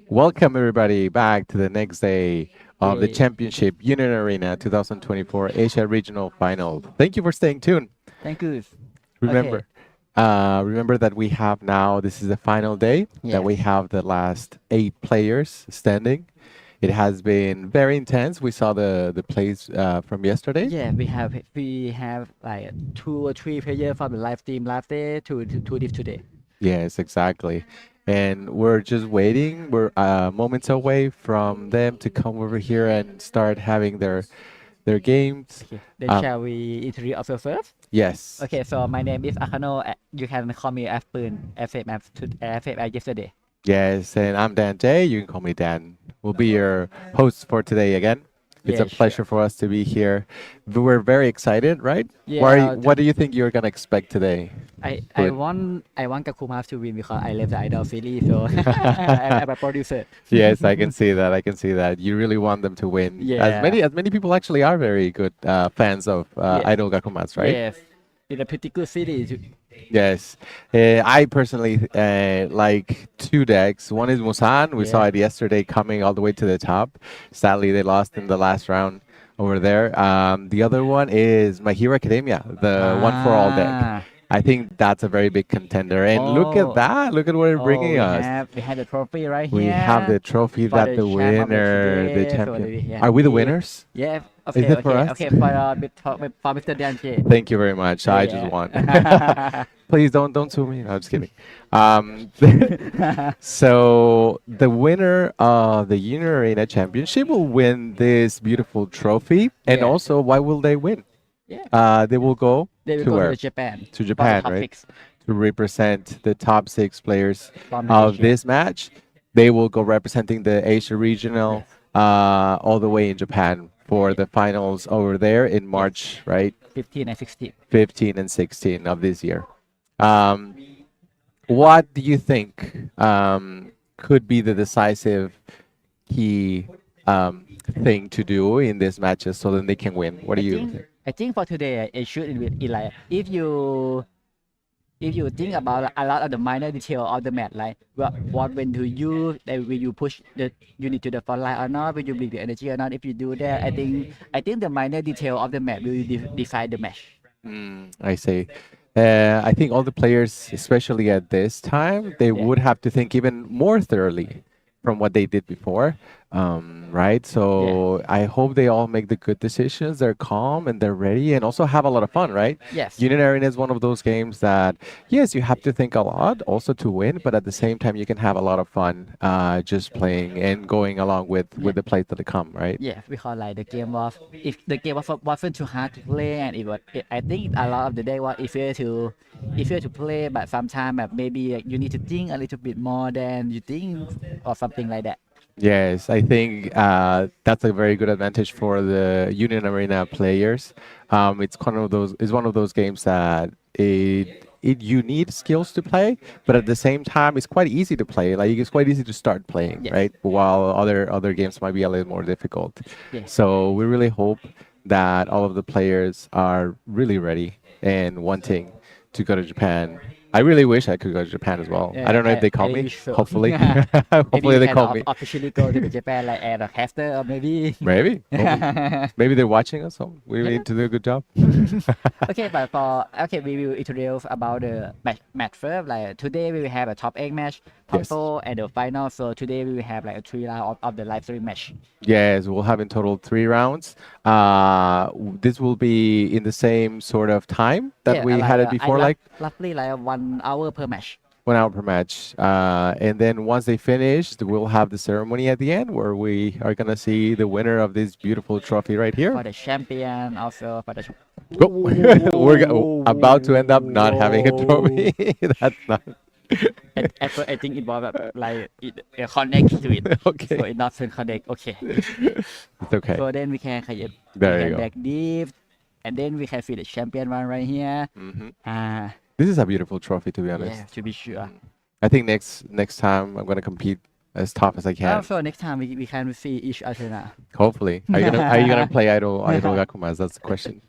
Welcome everybody back to the next day of the Yay. Championship Union Arena 2024 Asia Regional Final. Thank you for staying tuned. Thank you. Remember, Okay. remember that we have now. This is the final day that we Yes. have the last 8 players standing. It has been very intense. We saw the plays from yesterday. Yeah, we have like 2 or 3 players from the live team last day to this today. Yes, exactly. And we're just waiting. We're moments away from them to come over here and start having their games. Okay. Then Um, shall we introduce ourselves first? yes. Okay, so my name is Akano. You can call me as Poon, as same as yesterday. Yes, and I'm Dan J. You can call me Dan. We'll be your host for today again. It's a Yeah, sure. pleasure for us to be here. We're very excited, right? Yeah, What do you think you're gonna expect today, I Poon? want I want Kakuma to win because I love the Idol series, so I'm a producer. Yes, I can see that. I can see that. You really want them to win. Yeah. As many people actually are very good fans of Yes. Idol Gakumats, right? Yes. It's a pretty good series. Yes. I personally like two decks. One is Musan. We saw Yeah. it yesterday coming all the way to the top. Sadly, they lost in the last round over there. The other one is My Hero Academia, the one for all deck. Ah. I think that's a very big contender. And look at Oh. that. Look at what they're Oh, bringing we us. have we have the trophy right We have here the trophy for that the the champ of the winner, the today. So champion. we Are have we the this. winners? Yeah. Is Okay. it for Okay. us? Okay. For Mr. Dante. Thank you very much. I just won. Yeah. Please don't sue me. No, I'm just kidding. Um, so the winner of the Junior Arena Championship will win this beautiful trophy. And Yeah. also, why will they win? Yeah. They will go They will to go to where? the Japan To for the Japan, top right? six To represent the top 6 players from the of Asia. this match. They will go representing the Asia regional Yes. all the way in Japan for Yeah. the finals over there in Yes. March, right? 15 and 16. 15 and 16 of this year. Um, what do you think could be the decisive key thing to do in these matches so that they can win? What do I you think think? I think for today it should be like if you think about a lot of the minor detail of the match, like what when to use, then will you push the unit to the front line or not, will you bring the energy or not? If you do that, I think the minor detail of the match will decide the match. I see. I think all the players, especially at this time, they Yeah. would have to think even more thoroughly from what they did before, right? Yeah. So I hope they all make the good decisions. They're calm and they're ready, and also have a lot of fun, right? Yes. Unit Arena is one of those games that, yes, you have to think a lot also to win, but at the same time, you can have a lot of fun just playing and going along Yeah. with the plays that come, right? Yeah, because like the game was, if the game wasn't too hard to play, and I think a lot of the day was easier to play, but sometimes maybe you need to think a little bit more than you think, or something like that. Yes, I think that's a very good advantage for the Union Arena players. It's one of those games that you need skills to play, but at the same time, it's quite easy to play. Like it's quite easy to start playing, Yes. right? While other games might be a little more difficult. Yeah. So we really hope that all of the players are really ready and wanting to go to Japan. I really wish I could go to Japan as well. I Yeah, don't know if they I call me. wish so. Hopefully, Maybe hopefully you they can call me. officially go to the Japan like as a caster, or maybe. Maybe. Maybe they're watching us, so we Yeah. need to do a good job. Okay, we will introduce about the match first. Like today we will have a top 8 match, top Yes. 4, and the final. So today we will have like a 3 round of the live stream match. Yes, we'll have in total 3 rounds. This will be in the same sort of time that Yeah, we had it I before, like roughly like 1 hour per match. 1 hour per match. And then once they finish, we'll have the ceremony at the end where we are gonna see the winner of this beautiful trophy right here. For the champion, also for the. Oh, about to end up not having a trophy. That's not At first, I think it was like it connect to it, so okay. it not connect. Okay. It's okay. So then we can we There you can go. back deep, and then we can see the champion one right here. Ah, This is a beautiful trophy, to be honest. yeah, to be sure. I think next time I'm gonna compete as tough as I can. So next time we can see each other now. Hopefully, are you gonna play Idol Gakumas? That's the question.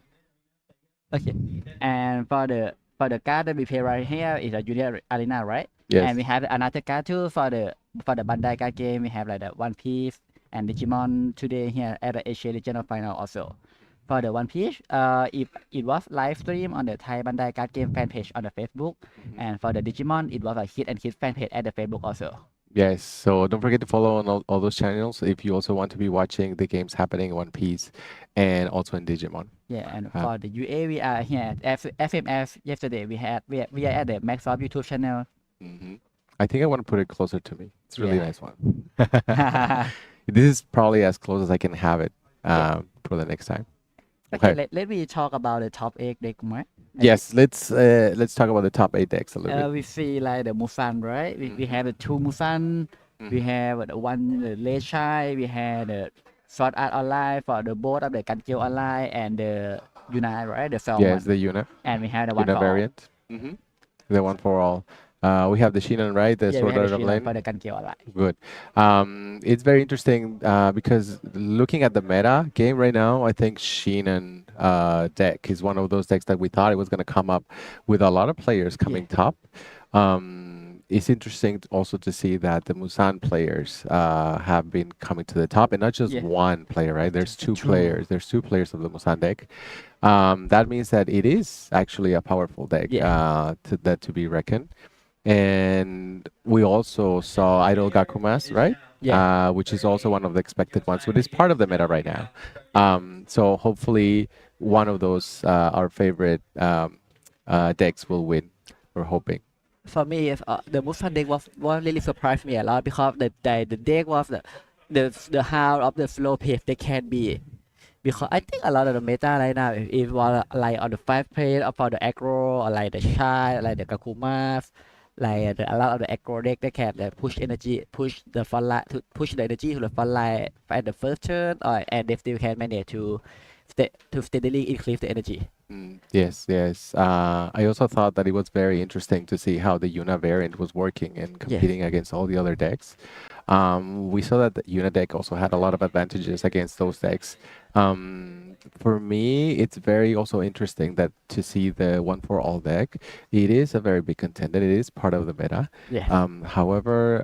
Okay. And for the card that we play right here is a junior arena, right? Yes. And we have another card too for the for the Bandai card game, we have like the One Piece and Digimon today here at the Asia Regional Final also. For the One Piece, it was live stream on the Thai Bandai card game fan page on the Facebook, and for the Digimon, it was a hit and hit fan page at the Facebook also. Yes, so don't forget to follow on all those channels if you also want to be watching the games happening in One Piece and also in Digimon. Yeah, and Uh, for the UA, we are here at FMF. Yesterday, we are at the Maxoft YouTube channel. mhm. I think I want to put it closer to me. It's a really Yeah. nice one. This is probably as close as I can have it Yeah. for the next time. Okay, Okay. let me talk about the top 8 deck, right? Yes, let's talk about the top 8 decks a little bit. We see like the Musan, right? We have the 2 Musan. We Mhm. have the one the Late Chai. We have the Sword Art Online for the both of the Kankyo Online and the Yuna, right? The Cell Yes, one. the Yuna. And we have the one Yuna for all. variant. Hmm. The one for all. We have the Shinan, right? The Yeah, we Sword have Art the Shilan Online. for the Kankyo Online. Good. It's very interesting because looking at the meta game right now, I think Shinan deck is one of those decks that we thought it was going to come up with a lot of players coming top. It's interesting also to see that the Musan players have been coming to the top, and not just Yeah. one player, right? There's two Two. players. There's two players of the Musan deck. That means that it is actually a powerful deck Yeah. to be reckoned. And we also saw Idol Gakumas, right? Yeah. Which is also one of the expected ones, which is part of the meta right now. So hopefully one of those our favorite decks will win. We're hoping. For me, the Musan deck was really surprised me a lot because the deck was the how of the slow pace they can be. Because I think a lot of the meta right now, if it was like on the 5 play or for the aggro or like the Chai, like the Kakumas, like a lot of the aggro deck, they can push energy, push the front line, to push the energy to the front line at the first turn, and they still can manage to steadily increase the energy. Yes, yes. I also thought that it was very interesting to see how the Yuna variant was working and competing against all the other decks. We saw that the Yuna deck also had a lot of advantages against those decks. For me, it's very also interesting that to see the one for all deck. It is a very big contender. It is part of the meta. Yeah. However,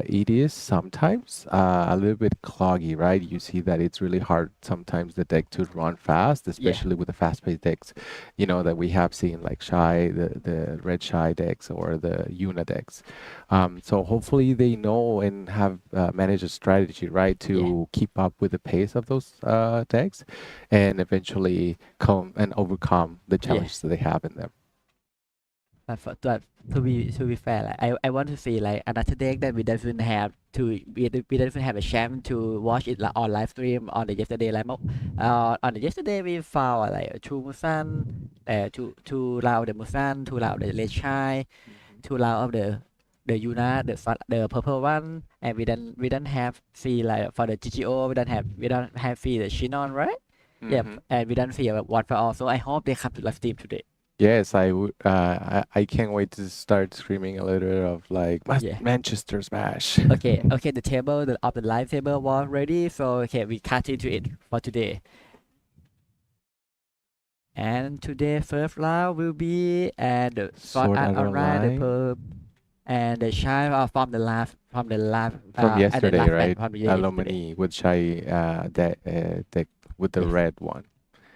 it is sometimes a little bit cloggy, right? You see that it's really hard sometimes the deck to run fast, especially with the fast-paced decks, that we have seen like Shy, the red Shy decks or the Yuna decks. So hopefully they know and have managed a strategy, right, to keep up with the pace of those decks and eventually come and overcome the challenges that they have in them. But to be fair, like, I want to see like another deck that we doesn't have we doesn't have a chance to watch it like, on live stream on the yesterday like on the yesterday we found like two Musan, two round the Musan, two round the Red Chai, two round of the Yuna, the purple one, and we don't have see like for the GGO we don't have see the Shinon, right? Yeah, and we don't see one for all. So I hope they come to live stream today. Yes, I can't wait to start screaming a little bit of like Manchester Smash. Okay, the table of the live table was ready, so okay, we cut into it for today. And today first round will be the Sword Art Online, the Perp, and the Shy from the last from at the yesterday, last right? from yesterday. Alomani with Shy deck with the red one.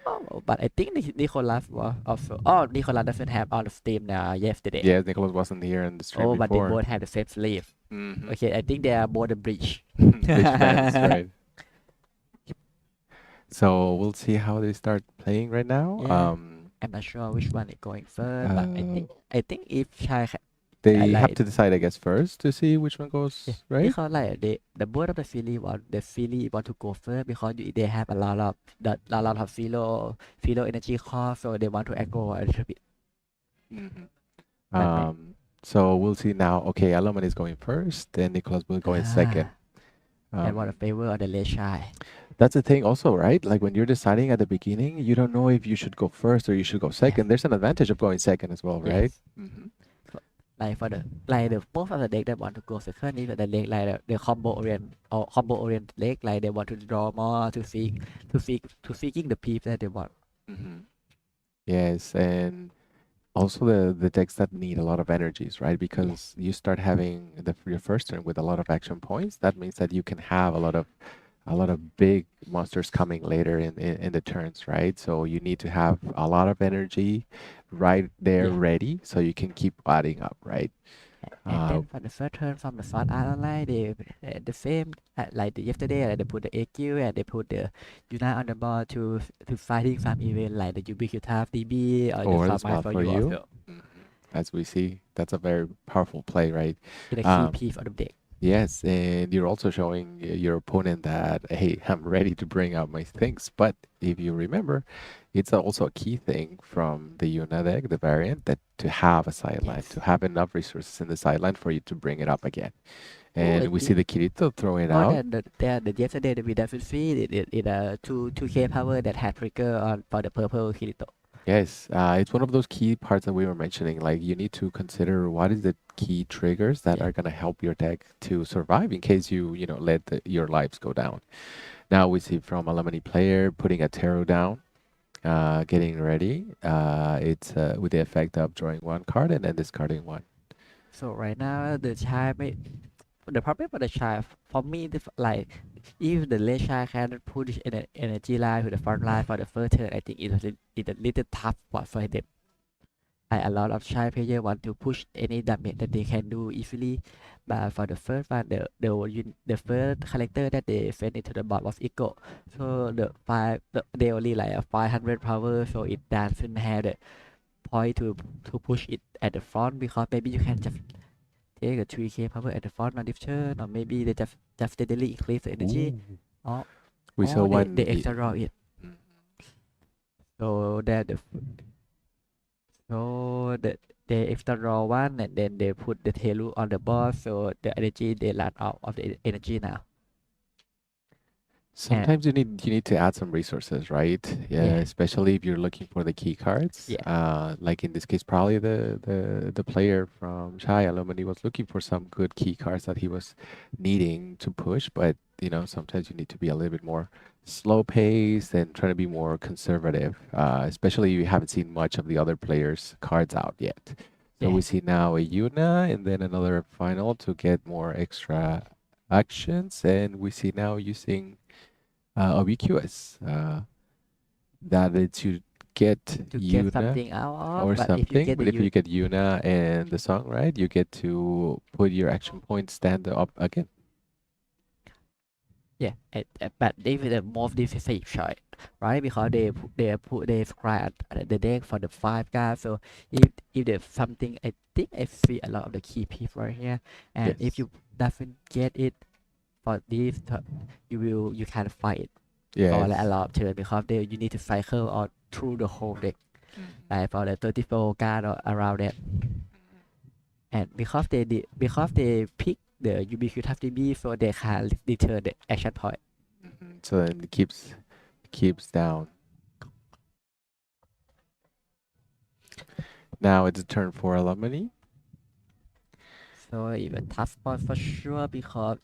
Oh, but I think Nicholas was also. Oh, Nicholas doesn't have on the Steam yesterday. Yes, Nicholas wasn't here in the stream but they before. both have the same sleeve. Mhm. Okay, I think they are both the bridge. Bridge fans, right? So we'll see how they start playing right now. Yeah. I'm not sure which one is going first, but I think if Chai they like have to decide, I guess, first to see which one goes right. Because like the board of the Philly want to go first because they have a lot of philo energy cost, so they want to aggro a little bit. So we'll see now. Okay, Alomani is going first, then Nicholas will go in second. And what a favor on the Red Chai. That's the thing also, right? Like when you're deciding at the beginning, you don't know if you should go first or you should go second. There's an advantage of going second as well, right? Like for the both of the deck that want to go second, even the deck like the combo orient deck, like they want to draw more to seeking the piece that they want. Yes, and Also, the decks that need a lot of energies, right? Yeah. Because you start having your first turn with a lot of action points. That means that you can have a lot of big monsters coming later in the turns, right? So you need to have a lot of energy right there Yeah. ready so you can keep adding up, right? And Uh, then for the first turn from the Sword Art Online, they the same like the yesterday, they put the AQ and they put the Yuna on the board to fighting some event like the Ubiquitous DB or the or the Sword Art spot for for you you. also. Mhm. As we see, that's a very powerful play, right? It's a key Um, piece of the deck. Yes, and you're also showing your opponent that, hey, I'm ready to bring out my things. But if you remember, it's also a key thing from the Yuna deck, the variant, that to have a sideline, Yes. to have enough resources in the sideline for you to bring it up again. Oh, I And we see think. the Kirito throwing it Oh, out. the yesterday we definitely it a two K power that had trigger on for the purple Kirito. Yes, it's one of those key parts that we were mentioning. Like you need to consider what is the key triggers that Yeah. are gonna help your deck to survive in case you let your lives go down. Now we see from a Lemony player putting a tarot down, getting ready. It's with the effect of drawing one card and then discarding one. So right now the child may the problem for the child for me like if the late child can push energy line to the front line for the first turn, I think it's a little tough for them. A lot of child player want to push any damage that they can do easily, but for the first one, the first character that they sent into the board was Echo. So they only like a 500 power, so it doesn't have the point to push it at the front because maybe you can just take a 3k power at the front on this turn, or maybe they just steadily increase the energy, Ooh. or We saw they one. extra draw it. Mhm. So that the So they extra draw one and then they put the Telu on the board, so the energy they run out of the energy now. And Sometimes you need to add some resources, right? Yeah, yeah, especially if you're looking for the key cards. yeah, Like in this case, probably the player from Chai Alomani was looking for some good key cards that he was needing to push, but sometimes you need to be a little bit more slow paced and try to be more conservative. Especially you haven't seen much of the other players' cards out yet. So yeah. we see now a Yuna and then another final to get more extra actions, and we see now using ubiquitous that is to get To get Yuna something out of, or but if you something. get But the if you, you get Yuna and the song right, you get to put your action point stand up again. yeah, but they will the most difficult choice, right? Because they scratch the deck for the 5 cards. So if there's something, I think I see a lot of the key piece right here, and if Yes. you doesn't get it for this, you can fight for like a Yes. lot of turn because you need to cycle or through the whole deck Mhm. like for the 34 card or around that, and because they pick the ubiquitous DB so they can deter the action point. Mhm. So then it keeps down. Now it's a turn for Alamani. So it's a tough spot for sure because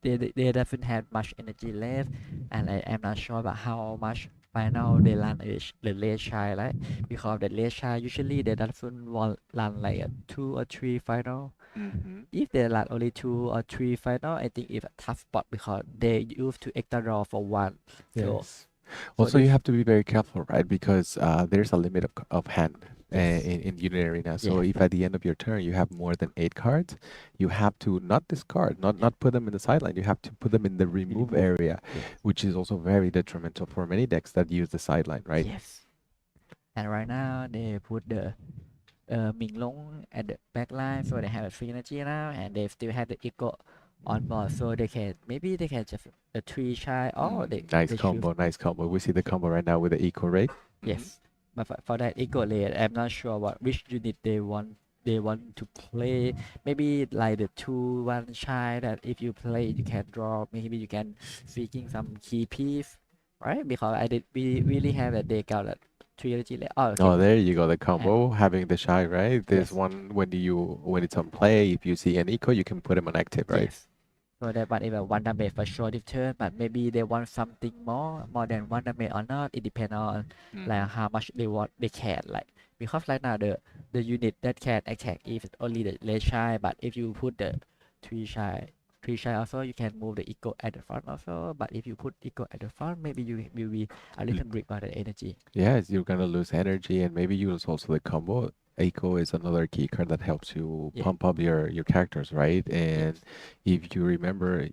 they doesn't have much energy left, and I am not sure about how much final they run the late child, right? Because the late child usually they doesn't want run like a 2 or 3 final. Mhm. If they run only 2 or 3 final, I think it's a tough spot because they used to extra draw for one. So Yes. so Also, you this have to be very careful, right? Because there's a limit of hand yes, in Unit Arena. So yeah, if at the end of your turn you have more than 8 cards, you have to not discard, not put them in the sideline. You have to put them in the remove remove area, yes, which is also very detrimental for many decks that use the sideline, right? yes. And right now they put the Minglong at the back line, so they have a free energy now, and they still have the eco on board, so they can maybe they can just a 3 shy or Nice they choose combo, nice combo. We see the yeah, combo right now with the eco rate. Mhm. yes. But for that eco layer, I'm not sure what which unit they want to play. Maybe like the 2/1 shy that if you play you can draw. Maybe you can seeking some key piece, right? Because I did we really have a deck out at 3 energy layer. Oh, okay. Oh, there you go, the And combo, having the shy, right? This yes, one, when it's on play, if you see an eco, you can put him on active, right? yes. So that one is a one damage for sure this turn, but maybe they want something more than one damage or not. It depends on like how much they want they can like because right now the unit that can attack if only the late shy, but if you put the three shy three shy also you can move the eco at the front also. But if you put eco at the front, maybe you will be a little bit on the energy. Yes, you're gonna lose energy, and maybe you lose also the combo. Echo is another key card that helps you Yeah, pump up your characters, right? And yes, if you remember,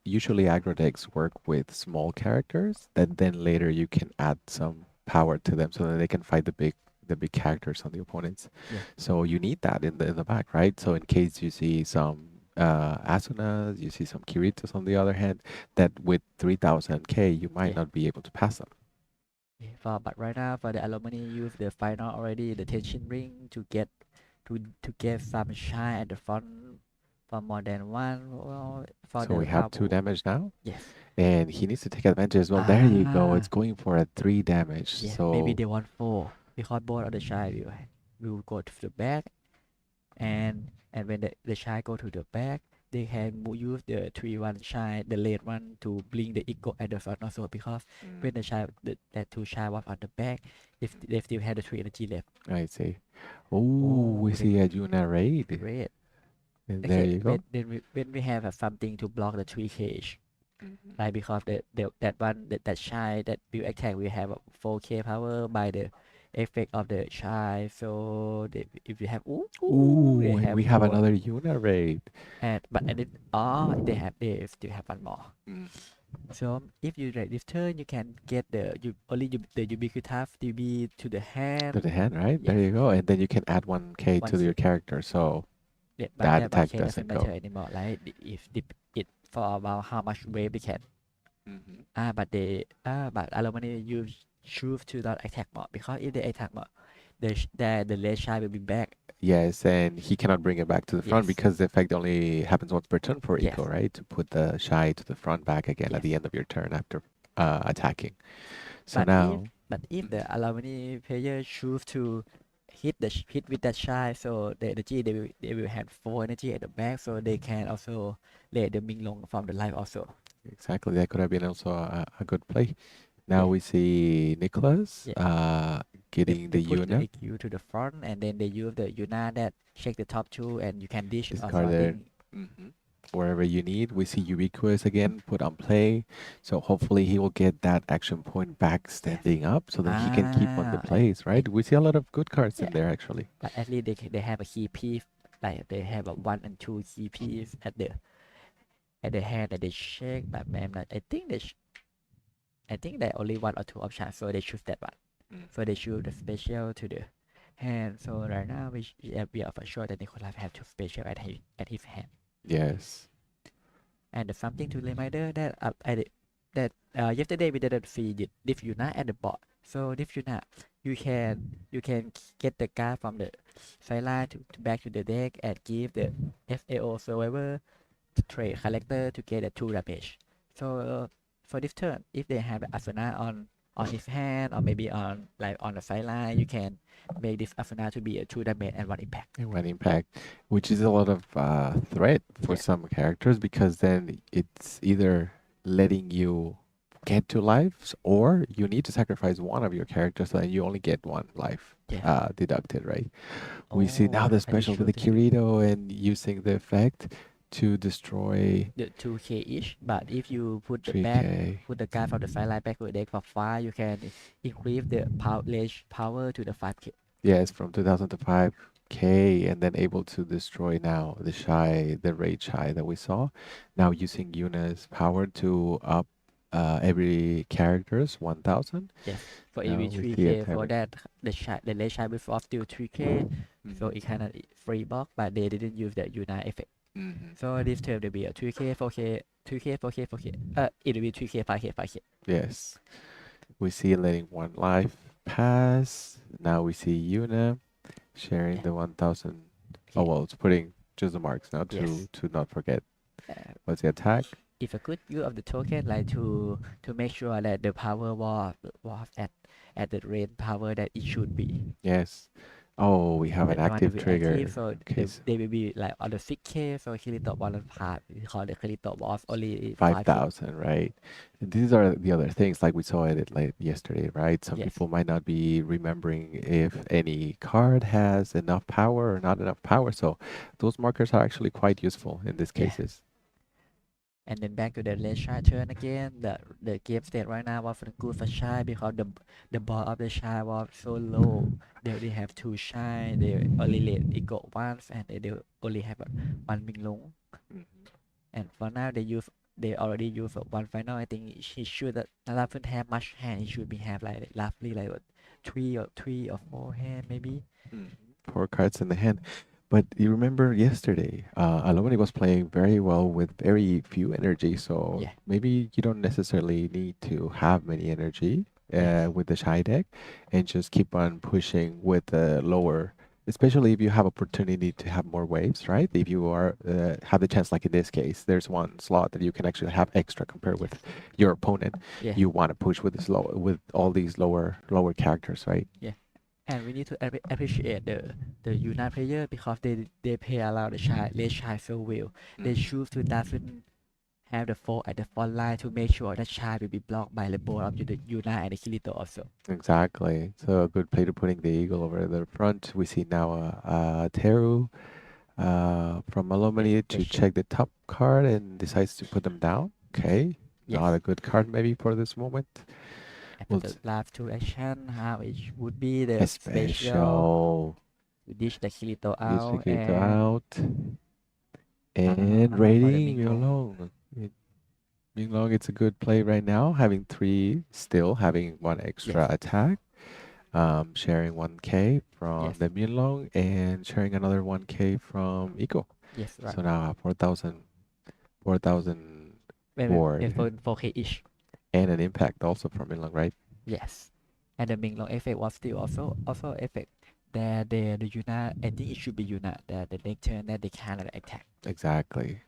usually aggro decks work with small characters that then later you can add some power to them so that they can fight the big characters on the opponents. yeah, So you need that in the back, right? So in case you see some Asunas, you see some Kiritos on the other hand, that with 3000K you might yeah. not be able to pass them. Yeah, but right now for the alumni use the final already the tension ring to get some shine at the front for more than one for So the we have power. 2 damage now, Yes. and he needs to take advantage as well. There you go. It's Ah, going for a 3 damage. yes. Maybe So they want four because both of the shy will go to the back, and when the shy go to the back, they can use the 3-1 shy, the late one to bring the eco at the front also because when the shy that two shy was on the back, if they still have the three energy left. I see. Oh, we Oh, see a Yuna raid, great. and there Okay, you go. when we have something to block the three cage, like because that one that shy that will attack will have a 4K power by the effect of the shy. So if you have they Ooh, and have we have four. another Yuna raid. And but and it they still have one more. So if you read this turn, you can get the ubiquitous DB to the To hand. the hand, right? Yes, There you go. And then you can add 1K one to your K. character, so Yeah, but that that one attack K doesn't doesn't matter go. anymore, right? If it for about how much wave they can. Mhm. But Alomani you choose to not attack more because if they attack more, the late shy will be back. Yes, and he cannot bring it back to the front Yes, because the effect only happens once per turn for yes, Eco, right? To put the shy to the front back again at yes. the end of your turn after attacking. So But if now, but if mhm, the Alomani player choose to hit with that shy, so the energy they will have four energy at the back, so they can also let the Ming Long from the life also. exactly, that could have been also a good play. Now Yeah, we see Nicholas yeah. getting They the push the Yuna EQ to the front, and then they use the Yuna that check the top two, and you can dish also. I discarded think wherever you need. We see Ubiquitous again put on play. So hopefully he will get that action point back yes. standing up so then he can keep on the plays, Yeah, right? We see a lot of good cards yeah. in there actually. But at least they have a key piece, like they have a one and two key piece at the hand that they check. But man, I think I think there only one or two options, so they choose that one. So they choose the special to the hand. So right now we are for sure that Nikolai have two special at his hand. Yes. And something to reminder that yesterday we didn't feed it Diff Yuna at the bot. So Diff Yuna, you can get the card from the sideline to back to the deck and give the FAO survivor to trade collector to get a 2 damage. So for this turn, if they have Asuna on his hand or maybe on like on the sideline, you can make this Asuna to be a 2 damage and 1 impact. And one impact, which is a lot of threat for Yeah. some characters because then it's either letting you get 2 lives or you need to sacrifice one of your characters so that you only get 1 life Yeah. deducted, right? We see now Oh, the I did special with choose the the hero. Kirito and using the effect to destroy The 2K each, but if you 3K. put the guy from the sideline back to the deck for 5, you can increase the power to the 5K. Yes, from 2000 to 5K, and then able to destroy now the raid shy that we saw. Now using Yuna's power to up every character's 1000. Yes, for Now every we see it 3K for having. that the late shy before still 3K, so Mhm. it kind of free block, but they didn't use the Unite effect. Mhm. So this turn will be a 3K, 4K, 3K, 4K, 4K. It will be 3K, 5K, 5K. Yes, we see letting 1 life pass. Now we see Yuna sharing Yeah. the 1000. Oh Okay. well, it's putting just the marks now Yes. to not forget. Uh, What's the attack? if a good use of the token like to make sure that the power was at the rate power that it should be. Yes. Oh, we have an They want to active be active, trigger. so Okay, so they will be like on the 6K. So Kirito one part we call the Kirito was only 5K. 5,000, right? And these are the other things, like we saw it like yesterday, right? Some Yes, people might not be remembering if any card has enough power or not enough power. So those markers are actually quite useful in these yeah. cases. And then back to the late shy turn again. The game state right now was good for shy because the ball of the shy was so low. They only have two shy. They only let it go once, and they only have one Ming Long. Mhm. And for now, they already use one final. I think he should not even have much hand. He should be have like roughly like what, three or four hand maybe. Mhm. Four cards in the hand. But you remember yesterday, Alomani was playing very well with very few energy. So Yeah. maybe you don't necessarily need to have many energy Yes. with the shy deck and just keep on pushing with the lower, especially if you have opportunity to have more waves, right? If you are have the chance, like in this case, there's one slot that you can actually have extra compared Yes. with your opponent. Yeah. You want to push with this low with all these lower characters, right? Yeah. And we need to appreciate the United player because they play a lot of shy so well. They Mhm. choose to doesn't have the four at the front line to make sure that shy will be blocked by the ball of the Yuna and the Kirito also. Exactly. So a good play to putting the eagle over the front. We see now Teru from Yeah, Alomani they to check. check the top card and decides to put them down. Okay. Not Yes. a good card maybe for this moment. And for We'll the last two action, how it would be the a special special to dish the Kirito out distributor and out and for the raiding Minglong. Yolong. Yolong, it's a good play right now, having three, still having one Yes. extra attack. Sharing 1K from Yes. the Minlong and sharing another 1K from Eco. Yes. Right. So now 4,000 Wait, board for K each. and an impact also from Minlong, right? Yes. And the Minglong effect was still also effect. The Yuna, I think it should be Yuna. The next turn that they cannot attack. Exactly.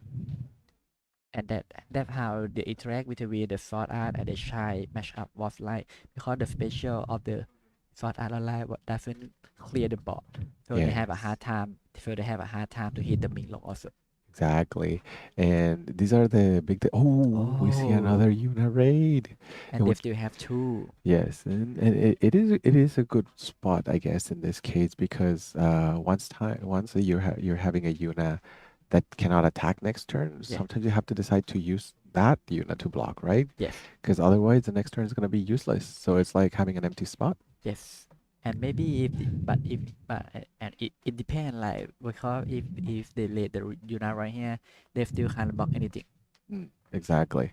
And that's how the interact between the sword art and the shy matchup was like because the special of the sword art online doesn't clear the board, so they have a Yes, hard time. So they have a hard time to hit the Minglong also. exactly. And these are the big. Oh, we see Oh, another Yuna raid. and And they what? still have two. Yes, and it is a good spot, I guess, in this case because once you're having a Yuna that cannot attack next turn, Yeah. sometimes you have to decide to use that Yuna to block, right? Yes. Because otherwise the next turn is gonna be useless. So it's like having an empty spot. Yes. And maybe and it depends like because if they let the Yuna right here, they still can't block anything. Exactly.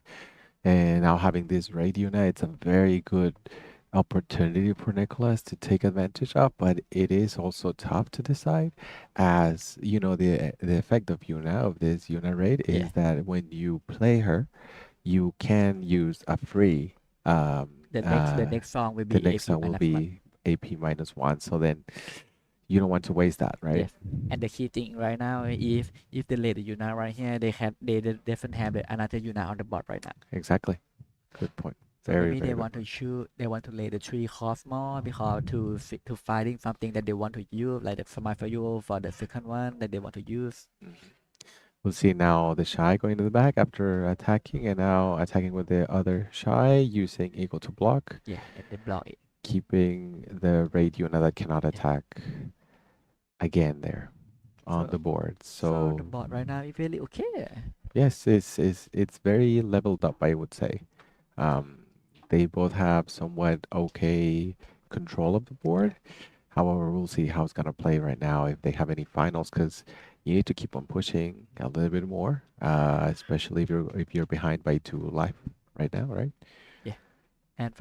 And now having this raid Yuna, it's a very good opportunity for Nicholas to take advantage of, but it is also tough to decide as you know the effect of Yuna of this Yuna raid Yeah. is that when you play her, you can use a free The next song will the be next AP one will minus one. be AP -1. So then you don't want to waste that, right? Yes. And the key thing right now, if they let the Yuna right here, they definitely have another Yuna on the board right now. Exactly. Good point. So Very, maybe they very good want to point. choose, they want to lay the three Cosmo because to finding something that they want to use, like the Semifinal for the second one that they want to use. Mhm. We'll see now the shy going to the back after attacking and now attacking with the other shy using eagle to block, Yeah, and they block it. keeping the raid Yuna that cannot Yeah. attack again there on So the board. so the So board right now is really okay. yes, it's very leveled up, I would say. Um, they both have somewhat okay control of the Yeah. board. However, we'll see how it's gonna play right now if they have any finals, because you need to keep on pushing a little bit more, especially if you're behind by 2 life right now, right? Yeah. And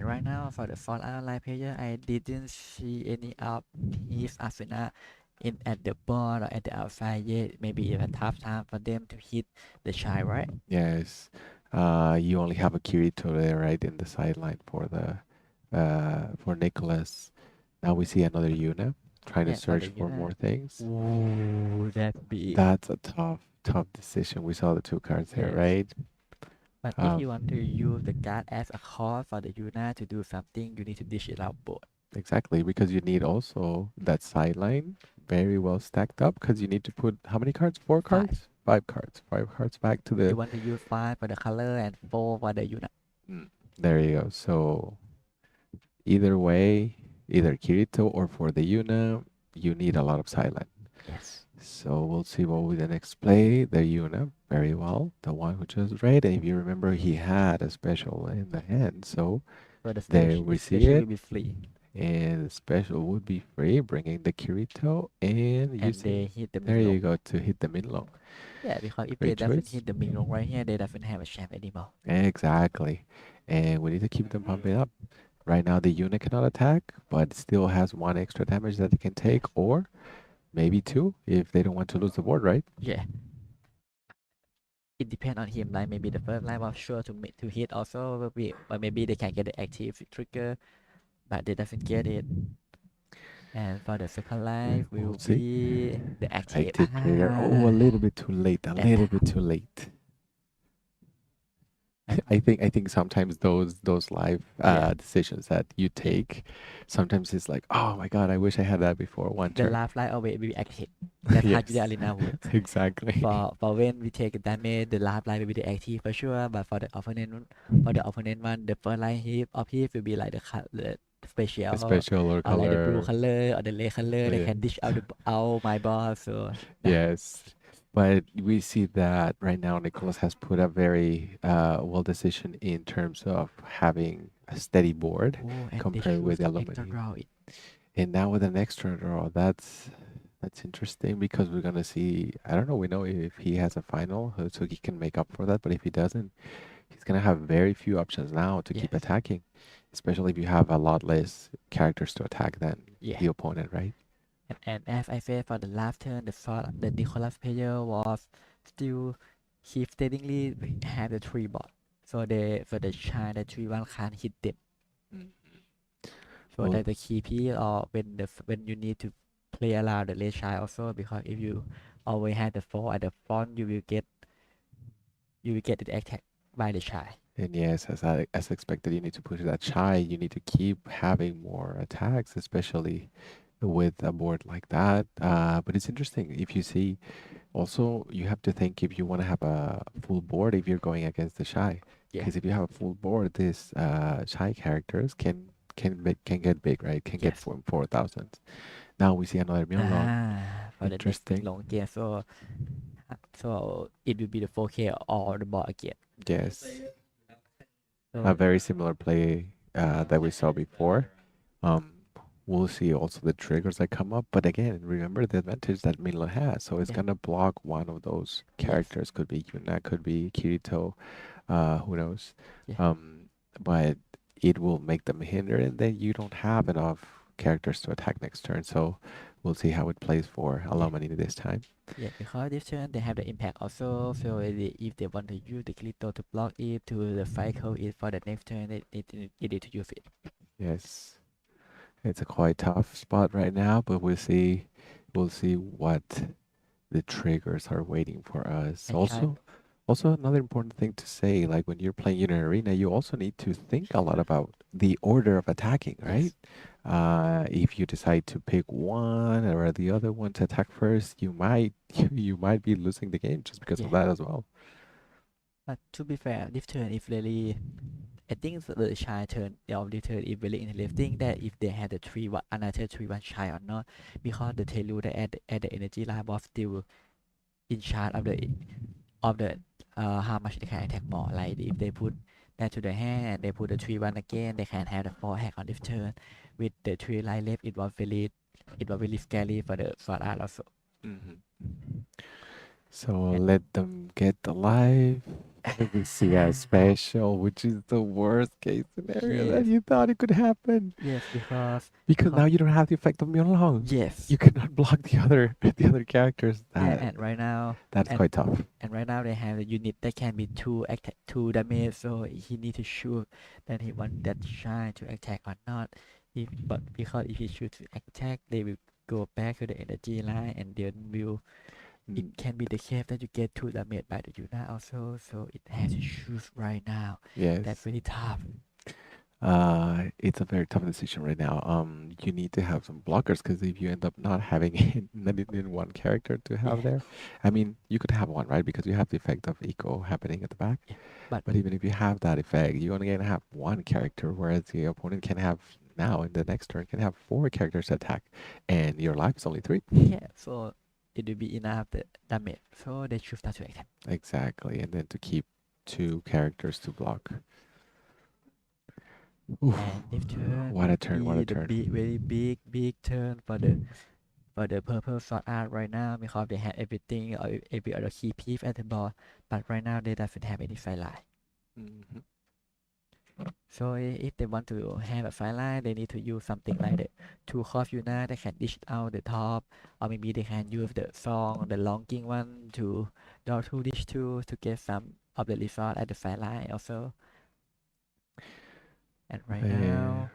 right now for the Fall Out Line player, I didn't see any of his Asuna in at the board or at the outside yet. Maybe it's a tough time for them to hit the shy, right? Yes. You only have a Kirito there, right, in the sideline for Nicholas. Now we see another Yuna trying to Yeah, for the search for more unit. things. Ooh, that's big. That's a tough decision. We saw the two cards there, Yes. right? But if Um, you want to use the card as a call for the Yuna to do something, you need to dish it out board. Exactly, because you need also that sideline very well stacked up because you need to put how many cards? Four Five. cards? Five cards. Five cards back to You the. want to use 5 for the color and 4 for the unit. Mm, there you go. So either way, either Kirito or for the Yuna, you need a lot of sideline. Yes. So we'll see what we then next play. The Yuna, very well. The one who just read. And if you remember, he had a special in the hand. So So there we the see special will it. be free. And the special would be free, bringing the Kirito and And they using. hit the There you Minglong. go to hit the Minlong. Yeah, because if they Great doesn't choice. hit the Minglong right here, they doesn't have a champ anymore. Exactly. And we need to keep them pumping up. Right now, the unit cannot attack, but still has one extra damage that it can take, Yes. or maybe two if they don't want to lose the board, right? Yeah. It depends on him. Like maybe the first line was sure to hit also will be, but maybe they can get the active trigger, but they doesn't get it. And for the second line We'll will see. be the active. Active trigger. Oh, a little bit too late. A And little bit too late. and I think sometimes those life yeah, decisions that you yeah. take, sometimes it's like, oh my God, I wish I had that before one The turn. last line always will be active. That's how Yes, the arena works. exactly. For when we take damage, the last line will be the active for sure. But for the opponent one, the first line hit of hit will be like the A special special or or like the blue color. color or the red color. They Yeah. can dish out out my boss. So nah. Yes. But we see that right now Nicholas has put a very well decision in terms of having a steady board Oh, and they compared with choose the extra aluminum. draw it. And now with an extra draw, that's interesting because we're gonna see. I don't know. We know if he has a final, so he can make up for that. But if he doesn't, he's gonna have very few options now to keep Yes. attacking, especially if you have a lot less characters to attack than Yeah. the opponent, right? And as I said for the last turn, the Nicholas player was still keep steadily have the three bot. So they for the child the 3-1 can't hit them. So Well, that's the key piece or when you need to play around the late child also because if you always have the 4 at the front you will get the attack by the child. and yes, as expected, you need to push that shy. You need to keep having more attacks, especially with a board like that. But it's interesting if you see. Also, you have to think if you want to have a full board if you're going against the shy, Yeah. because if you have a full board, these shy characters can get big, right? Can get Yes. 4,000. Now we see another Myeonlong. For the next Interesting. long game so it will be the 4K or the ball again. Yes, a So very similar play that we saw before. Um, we'll see also the triggers that come up, but again, remember the advantage that Milo has. So it's yeah. gonna block one of those Yes. characters. Could be Yuna, could be Kirito, who knows? Yeah. But it will make them hinder, and then you don't have enough characters to attack next turn. So we'll see how it plays for Yeah. Alomani this time. Yeah, because this turn they have the impact also. So if they want to use the Clito to block it to the cycle it for the next turn, they need to use it. Yes, it's a quite tough spot right now, but we'll see. We'll see what the triggers are waiting for us. And kind Also another important thing to say, like when you're playing in an arena, you also need to think a lot about the order of attacking, right? yes, If you decide to pick one or the other one to attack first, you might you might be losing the game just because of yeah. that as well. But to be fair, this turn if really I think the shy turn of this turn is very interesting that if they had the 3-1 another 3-1 shy or not, because the Telu that at the energy line was still in charge of the how much they can attack more. Like if they put that to the hand and they put the 3-1 again, they can have the 4 hack on this turn. With the 3 line left, it was really scary for us also. So And, let them get alive. Let me see a special, which is the worst case scenario that yes, you thought it could happen. yes, Because now you don't have the effect of Myeonlong. yes, You cannot block the other the other characters. yeah, That and right now that's and quite tough. and right now they have a unit that can be two damage, so he need to choose that he want that shy to attack or not. But because if he choose to attack, they will go back to the energy line and then will it Mm, can be the case that you get two damage by the unit also, so it has to choose right now. That's yes. really tough. It's a very tough decision right now. You need to have some blockers because if you end up not having not even one character to have Yeah, there, I mean, you could have one, right? Because you have the effect of eco happening at the back. yeah. But But even if you have that effect, you're only gonna have one character, whereas the opponent can have now in the next turn can have four characters to attack, and your life is only three. yeah, so it will be enough the damage. So they choose not to attack. Exactly, and then to keep two characters to block. Oof, And this turn what a will turn! What a be the turn! big, very big turn for the purple sword art right now because they have everything or every other key piece at the board. But right now they doesn't have any fight line. Hmm. So if they want to have a fight line, they need to use something like the two Curve Yuna that can dish out the top, or maybe they can use the song, the longing one to draw two dish two to get some of the result at the fight line also. And right Uh, now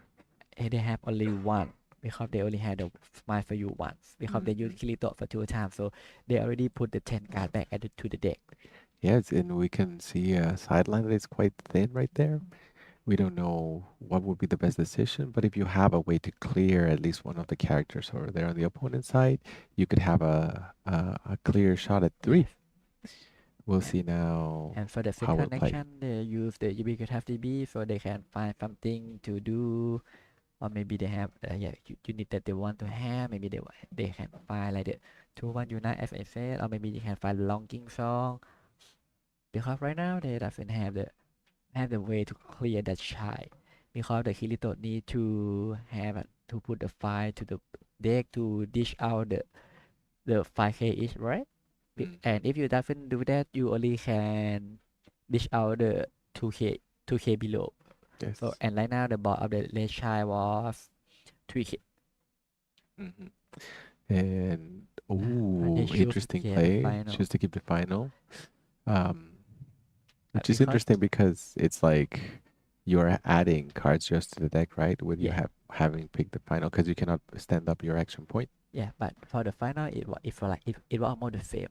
they have only one because they only had the smile for you once because they mhm. used Kirito for two times, so they already put the 10 card back added to the deck. Yes, and we can see a sideline that is quite thin right there. We don't know what would be the best decision, but if you have a way to clear at least one of the characters over there on the opponent's side, you could have a clear shot at three. Yes. We'll And see now And for the how we'll second play. action, they use the ubiquitous DB so they can find something to do, or maybe they have yeah unit that they want to have. Maybe they can find like the 2-1 unite as I said, or maybe they can find longing song because right now they doesn't have the way to clear that shy because the Kirito need to have to put the file to the deck to dish out the 5k each, right? Hmm. And if you doesn't do that, you only can dish out the 2k 2k below. So Yes. and right now the board of the red child was 3k. Hmm. And They oh, choose to interesting get the play. final. Choose to keep the final. Um, which is Because interesting because it's like you're adding cards just to the deck, right? With you yeah, having picked the final because you cannot stand up your action point. yeah, but for the final it was like it was almost the same.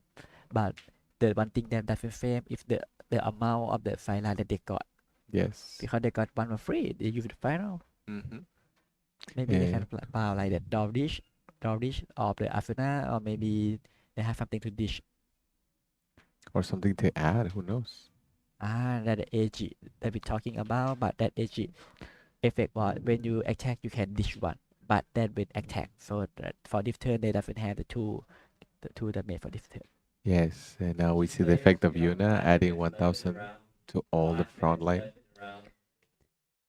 But the one thing that doesn't same is the amount of the final that they got Yes. because they got one for free. They use the final. Mm-hmm. Maybe they Yeah. can buy like the draw dish of the Asuna, or maybe they have something to dish. Or something to add. Who knows? That the AG that we're talking about, but that AG effect was when you attack, you can dish one, but that will attack. So that for this turn, they doesn't have the two that made for this turn. Yes. And now we see the effect of Yuna adding 1,000 to all the front line.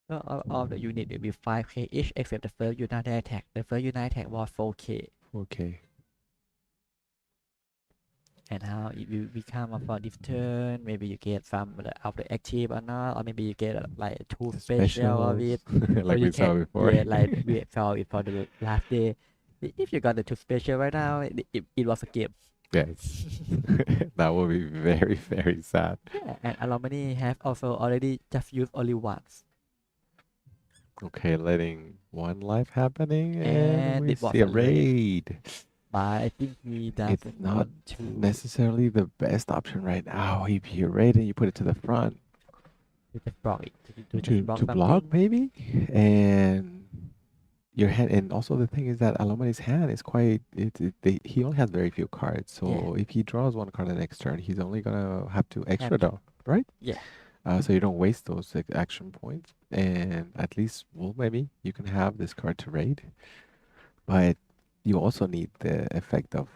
So all the unit will be 5k each, except the first unit attack. The first unit attack was 4k. Okay. And how it will become for this turn, maybe you get some of the active or not, or maybe you get like two The special of specials, it, or like you we saw can before. yeah like we saw it for the last day. If you got the two special right now, it was a game. Yes. That would be very, very sad. Yeah, and Alomani have also already just used only once, Okay, letting one life happening, and and we it was see a a raid. raid. But I think he It's doesn't not want to necessarily the best option right now. If you raid and you put it to the front just block it, to just block to block, something. maybe, and your hand, and also the thing is that Alomani's hand is quite. He only has very few cards, Yeah, so if he draws one card the next turn, he's only gonna have to extra have to draw, right? yeah. So you don't waste those like, action points, and at least, well, maybe you can have this card to raid, but you also need the effect of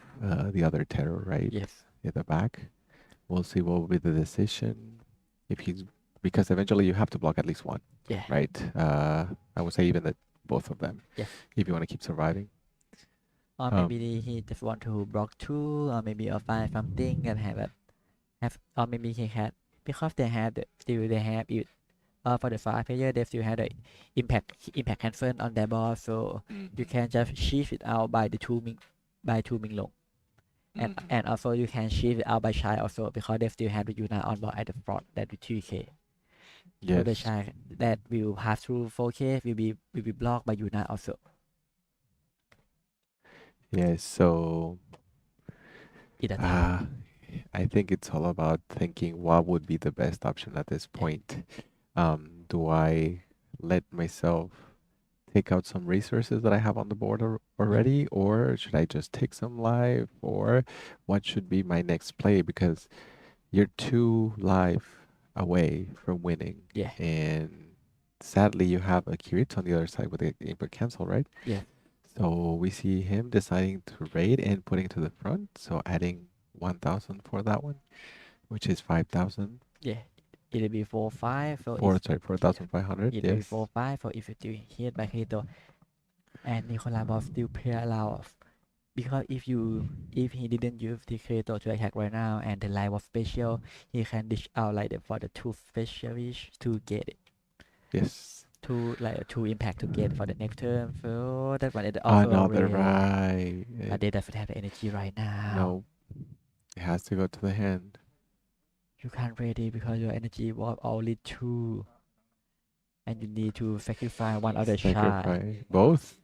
the other terror, right? Yes. At the back. We'll see what will be the decision if he's because eventually you have to block at least one, Yeah. right? I would say even that both of them, Yes. if you want to keep surviving. Or Um, maybe he just want to block two, or maybe find something and or maybe he had because they have still they have it. For the 5 player, they still have the impact cancel on their ball, so you mhm, can just shift it out by the two Ming Long. mhm. And also you can shift it out by Shy also because they still have the Yuna on board at the front that with 3k. So the Yes, Shy that will pass through 4k will be blocked by Yuna also. yes. So It's a tough. uh, I think it's all about thinking what would be the best option at this Yeah. point. Do I let myself take out some resources that I have on the board already, or should I just take some life, or what should be my next play? Because you're 2 life away from winning, Yeah. and sadly, you have a Kirito on the other side with the input cancel, right? Yeah. So we see him deciding to raid and putting to the front, so adding 1,000 for that one, which is 5,000. Yeah. It'll be 4-5 for Four, if sorry, yeah. 4,500. It'll be Yes. 4-5 for if you hit by Kirito. And Nikolai still play allow because if he didn't use the Kirito to attack right now and the line was special, he can dish out like for the 2 specialish to get it. Yes. Two impact to get for the next turn. So that one is the offer Another already. right. But they definitely have the energy right now. No, it has to go to the hand. You can't ready because your energy was only 2. And you need to sacrifice one of the shy. Sacrifice both.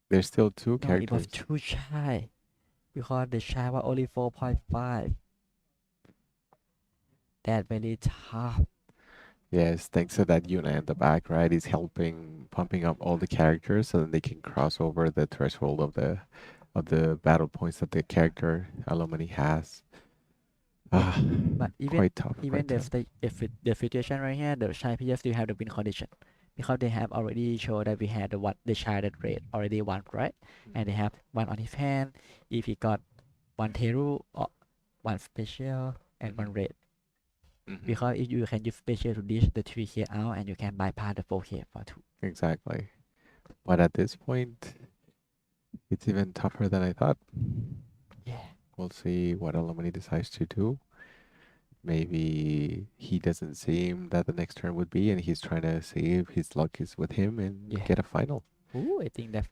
There's still 2 No, it was characters. 2 shy. Because the shy was only 4.5. That very tough. Yes, thanks to that Yuna in the back, right? He's helping pumping up all the characters so that they can cross over the threshold of the battle points that the character Alomani has. Yeah. Ah, But quite tough, even quite tough. the situation right here, the shy players still have the win condition. Because they have already showed that we had the shy that rate already one, right? And they have one on his hand. If he got one Teru or one special and one red. Because if you can use special to dish the 3k out and you can bypass the 4k for 2. Exactly. But at this point, it's even tougher than I thought. Yeah. We'll see what Alomani decides to do. Maybe he doesn't seem that the next turn would be, and he's trying to see if his luck is with him and Yeah. get a final. Ooh, I think that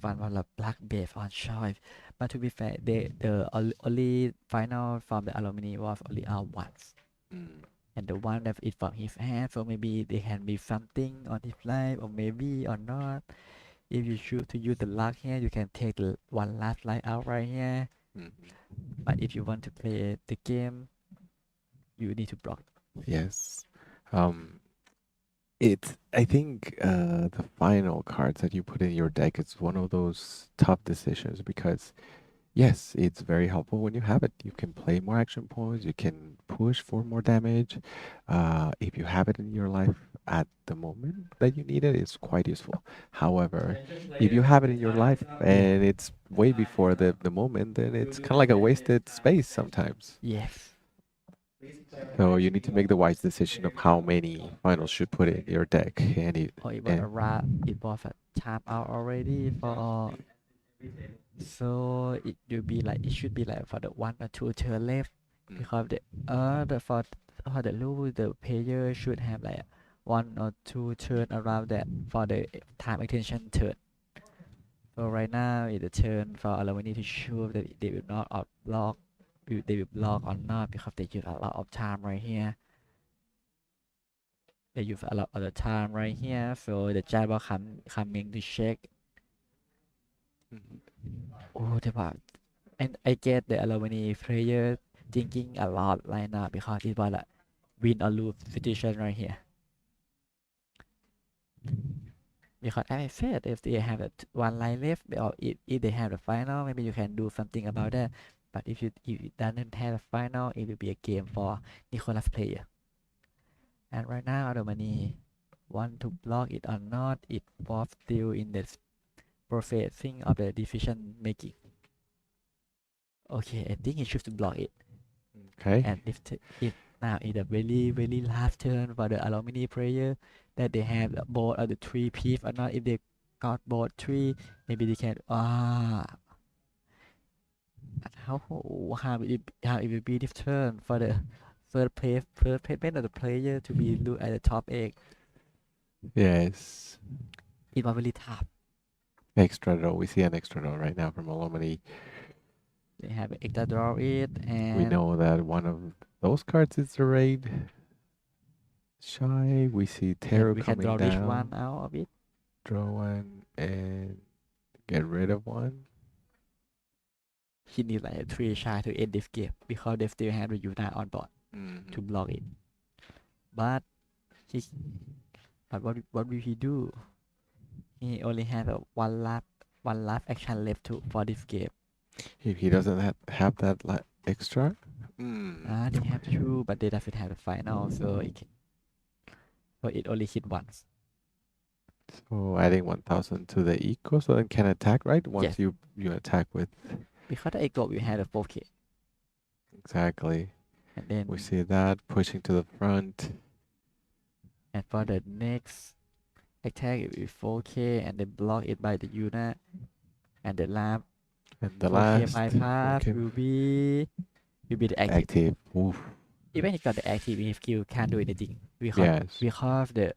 one was a black based on choice. But to be fair, the only final from the alumni was only out once. And the one that is from his hand, so maybe there can be something on his life, or maybe or not. If you choose to use the luck here, you can take the one last light out right here. But if you want to play the game, you need to block. Yes. I think the final cards that you put in your deck is one of those tough decisions because yes, it's very helpful when you have it. You can play more action points, you can push for more damage. If you have it in your life at the moment that you need it, it's quite useful. However, if you have it in your life and it's way before the moment, then it's kind of like a wasted space sometimes. Yes. So you need to make the wise decision of how many finals should put in your deck. Or it was And it was a time out already for. So it should be like for the 1 or 2 turn left because for the rule the player should have like 1 or 2 turn around that for the time extension turn. So right now it's the turn for Alumni to show that they will not outblock, they will block or not because they use a lot of time right here. They use a lot of the time right here, so the jab will coming to check. Oh, and I get the Alumni player thinking a lot right now because it was a win or lose situation right here. Because as I said, if they have one line left, or if they have the final, maybe you can do something about that. But if it doesn't have a final, it will be a game for Nicholas player. And right now, Alumni want to block it or not, it was still in the processing of the decision making. Okay, I think he should block it. okay. And if now is a very last turn for the alumni player that they have both of the 3 piece or not. If they got both 3, maybe they can how it will be this turn for the first placement of the player to be look at the top 8. Yes. It was really tough. Extra draw. We see an extra draw right now from Alomani. They have extra draw it, and We know that one of those cards is the raid. Shy. We see Teru we can coming draw this one down. out of it. Draw one and get rid of one. He needs like 3 shy to end this game because they still have the Yuna on board to block it. But he But what will he do? He only has a one lap action left to for this game. If he doesn't have that extra, They have two, but they doesn't have the final, so it only hit once. so adding 1,000 to the eco, so then can attack, right? Once Yes. you attack with Because the echo will have a 4K, exactly. and then We see that pushing to the front. and for the next attack it will be 4K, and then block it by the unit, and the lap And the 4K last bypass 4K will be the active. active. Oof. Even if got the active, if you can't do anything Yes. because the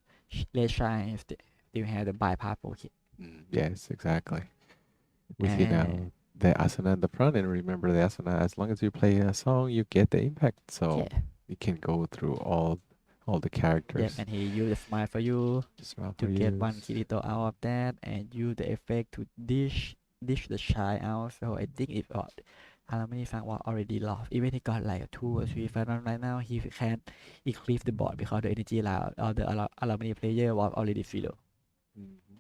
red shine still have the bypass 4K. Yes, exactly. We see now the asana in the front, and remember the asana. As long as you play a song, you get the impact. So Yeah, you can go through all the yeah, characters. and he use the smile for you Smile to for get you. one Kirito out of that, and use the effect to dish the shine out. So I think if Alamani fan was already lost, even he got like 2 or 3 final right now, he can eclipse the board because the energy level of the Alamani player was already zero. Mhm.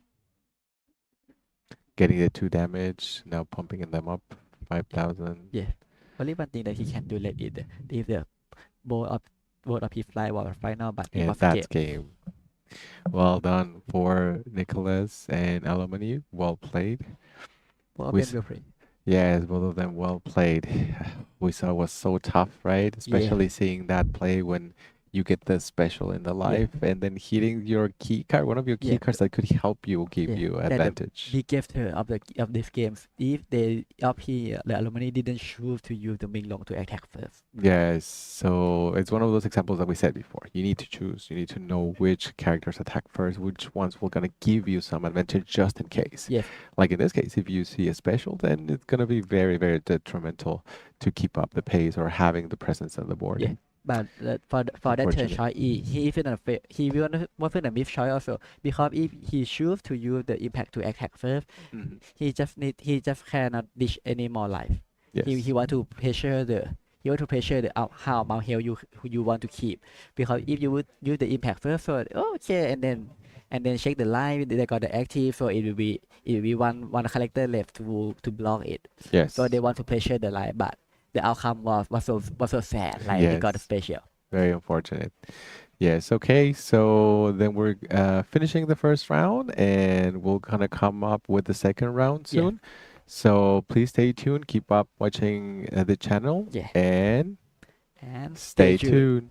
Getting the 2 damage, now pumping them up 5,000. Yeah, only one thing that he can do late is if the both of his fly was final, but it And was that's game. game. Well done for Nicholas and Alamani. Well played. Both of We them s- will play. Yes, both of them well played. We saw it was so tough, right? Especially seeing that play when you get the special in the life and then hitting your key card, one of your key Yeah. cards that could help you, give Yeah, you that the advantage. big gift of these games. If they up here the alumni didn't choose to use the Minglong to attack first. Yes, so it's one of those examples that we said before. You need to choose. You need to know which characters attack first, which ones will gonna give you some advantage just in case. Yes. Like in this case, if you see a special, then it's gonna be very, very detrimental to keep up the pace or having the presence on the board. Yeah. But for that turn Unfortunate. choice, he even he wasn't a miss choice also because if he choose to use the impact to attack first, Mhm. he just cannot dish any more life. Yes. He want to pressure the how amount health you want to keep, because if you would use the impact first, so okay, and then check the line, they got the active, so it will be one character left to block it. Yes. So they want to pressure the line, but the outcome was so sad, like they got a Yes. special. Very unfortunate. Yes. Okay. So then we're finishing the first round, and we're gonna come up with the second round Yeah. soon. So please stay tuned. Keep up watching the channel, Yeah. and And stay tuned.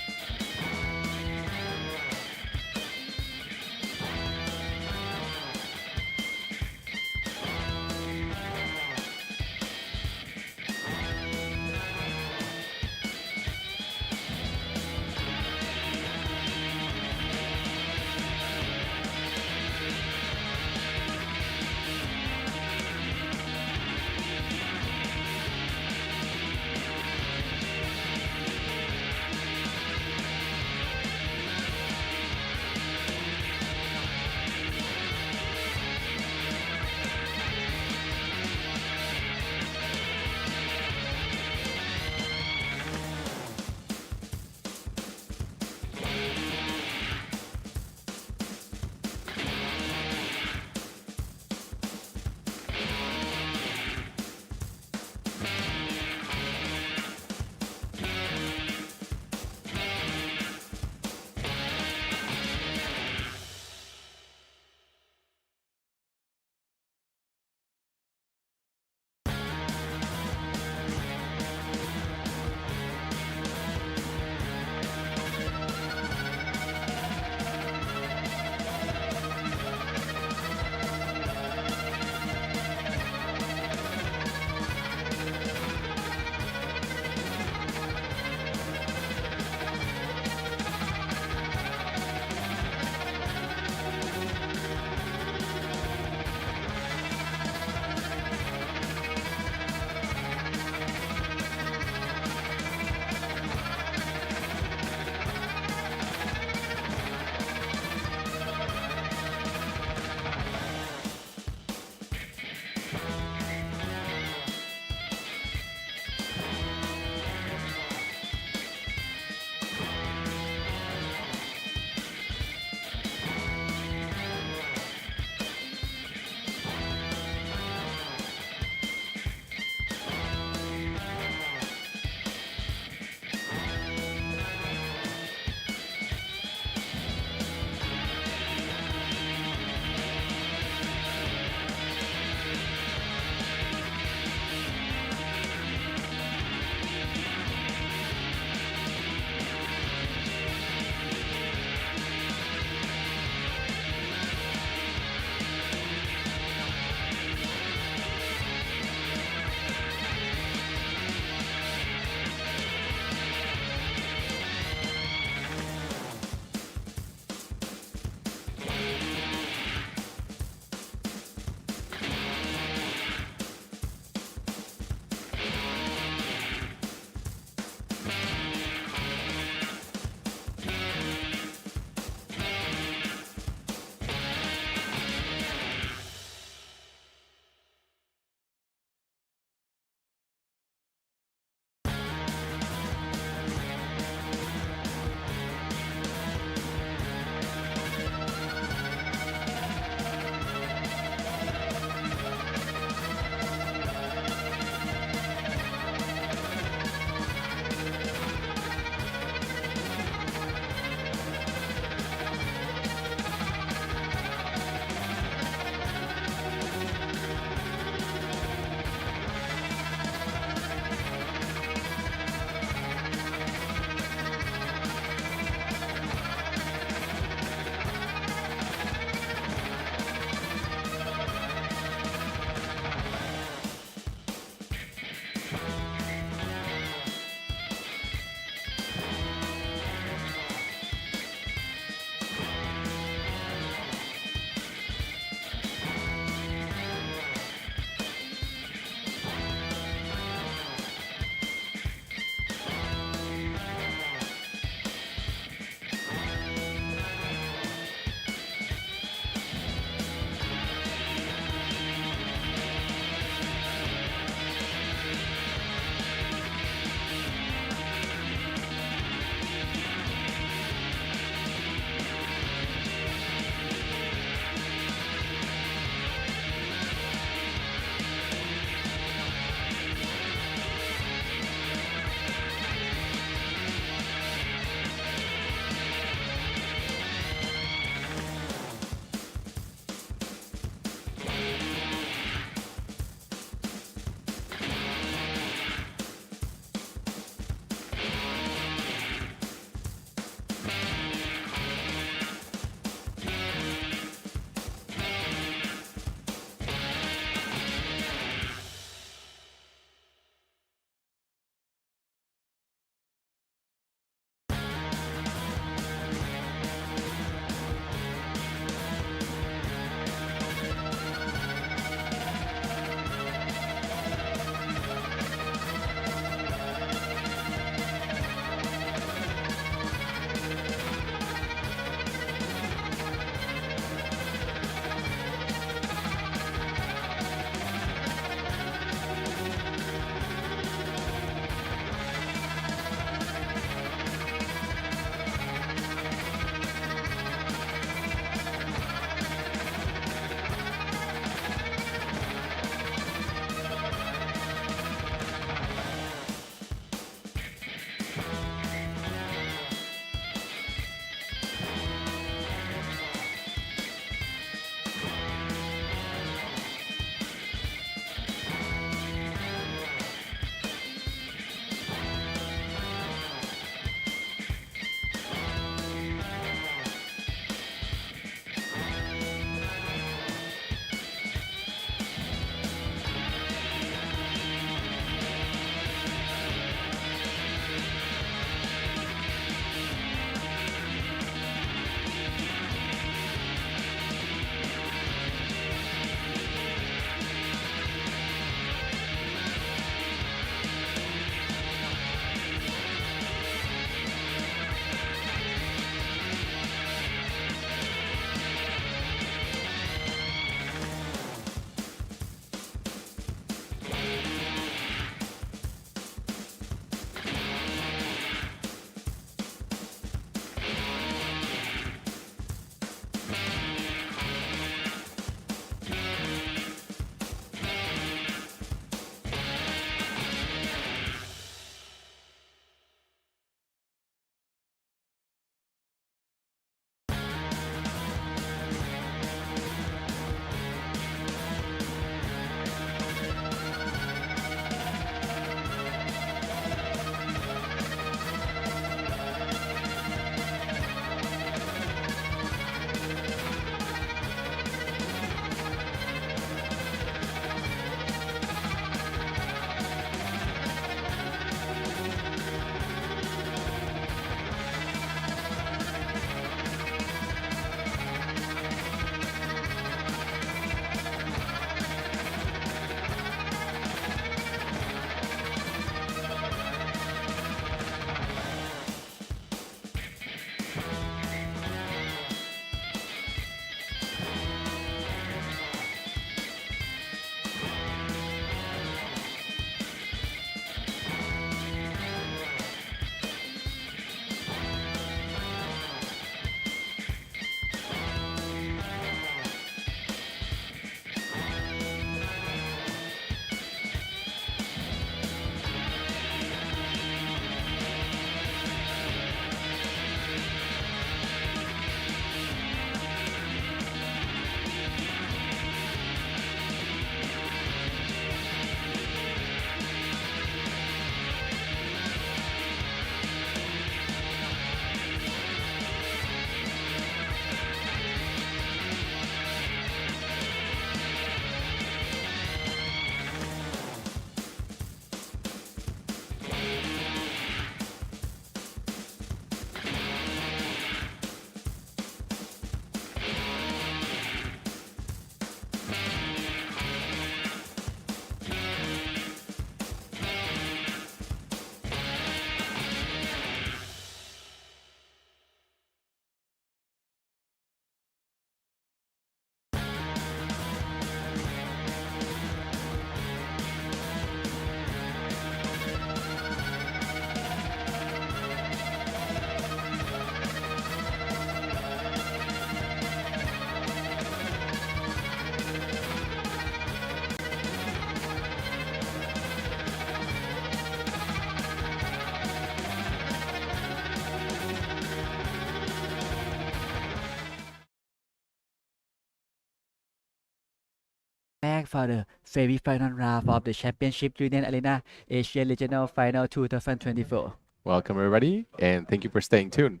back for the semi-final round of the Championship Union Arena Asian Regional Final 2024. Welcome, everybody, and thank you for staying tuned.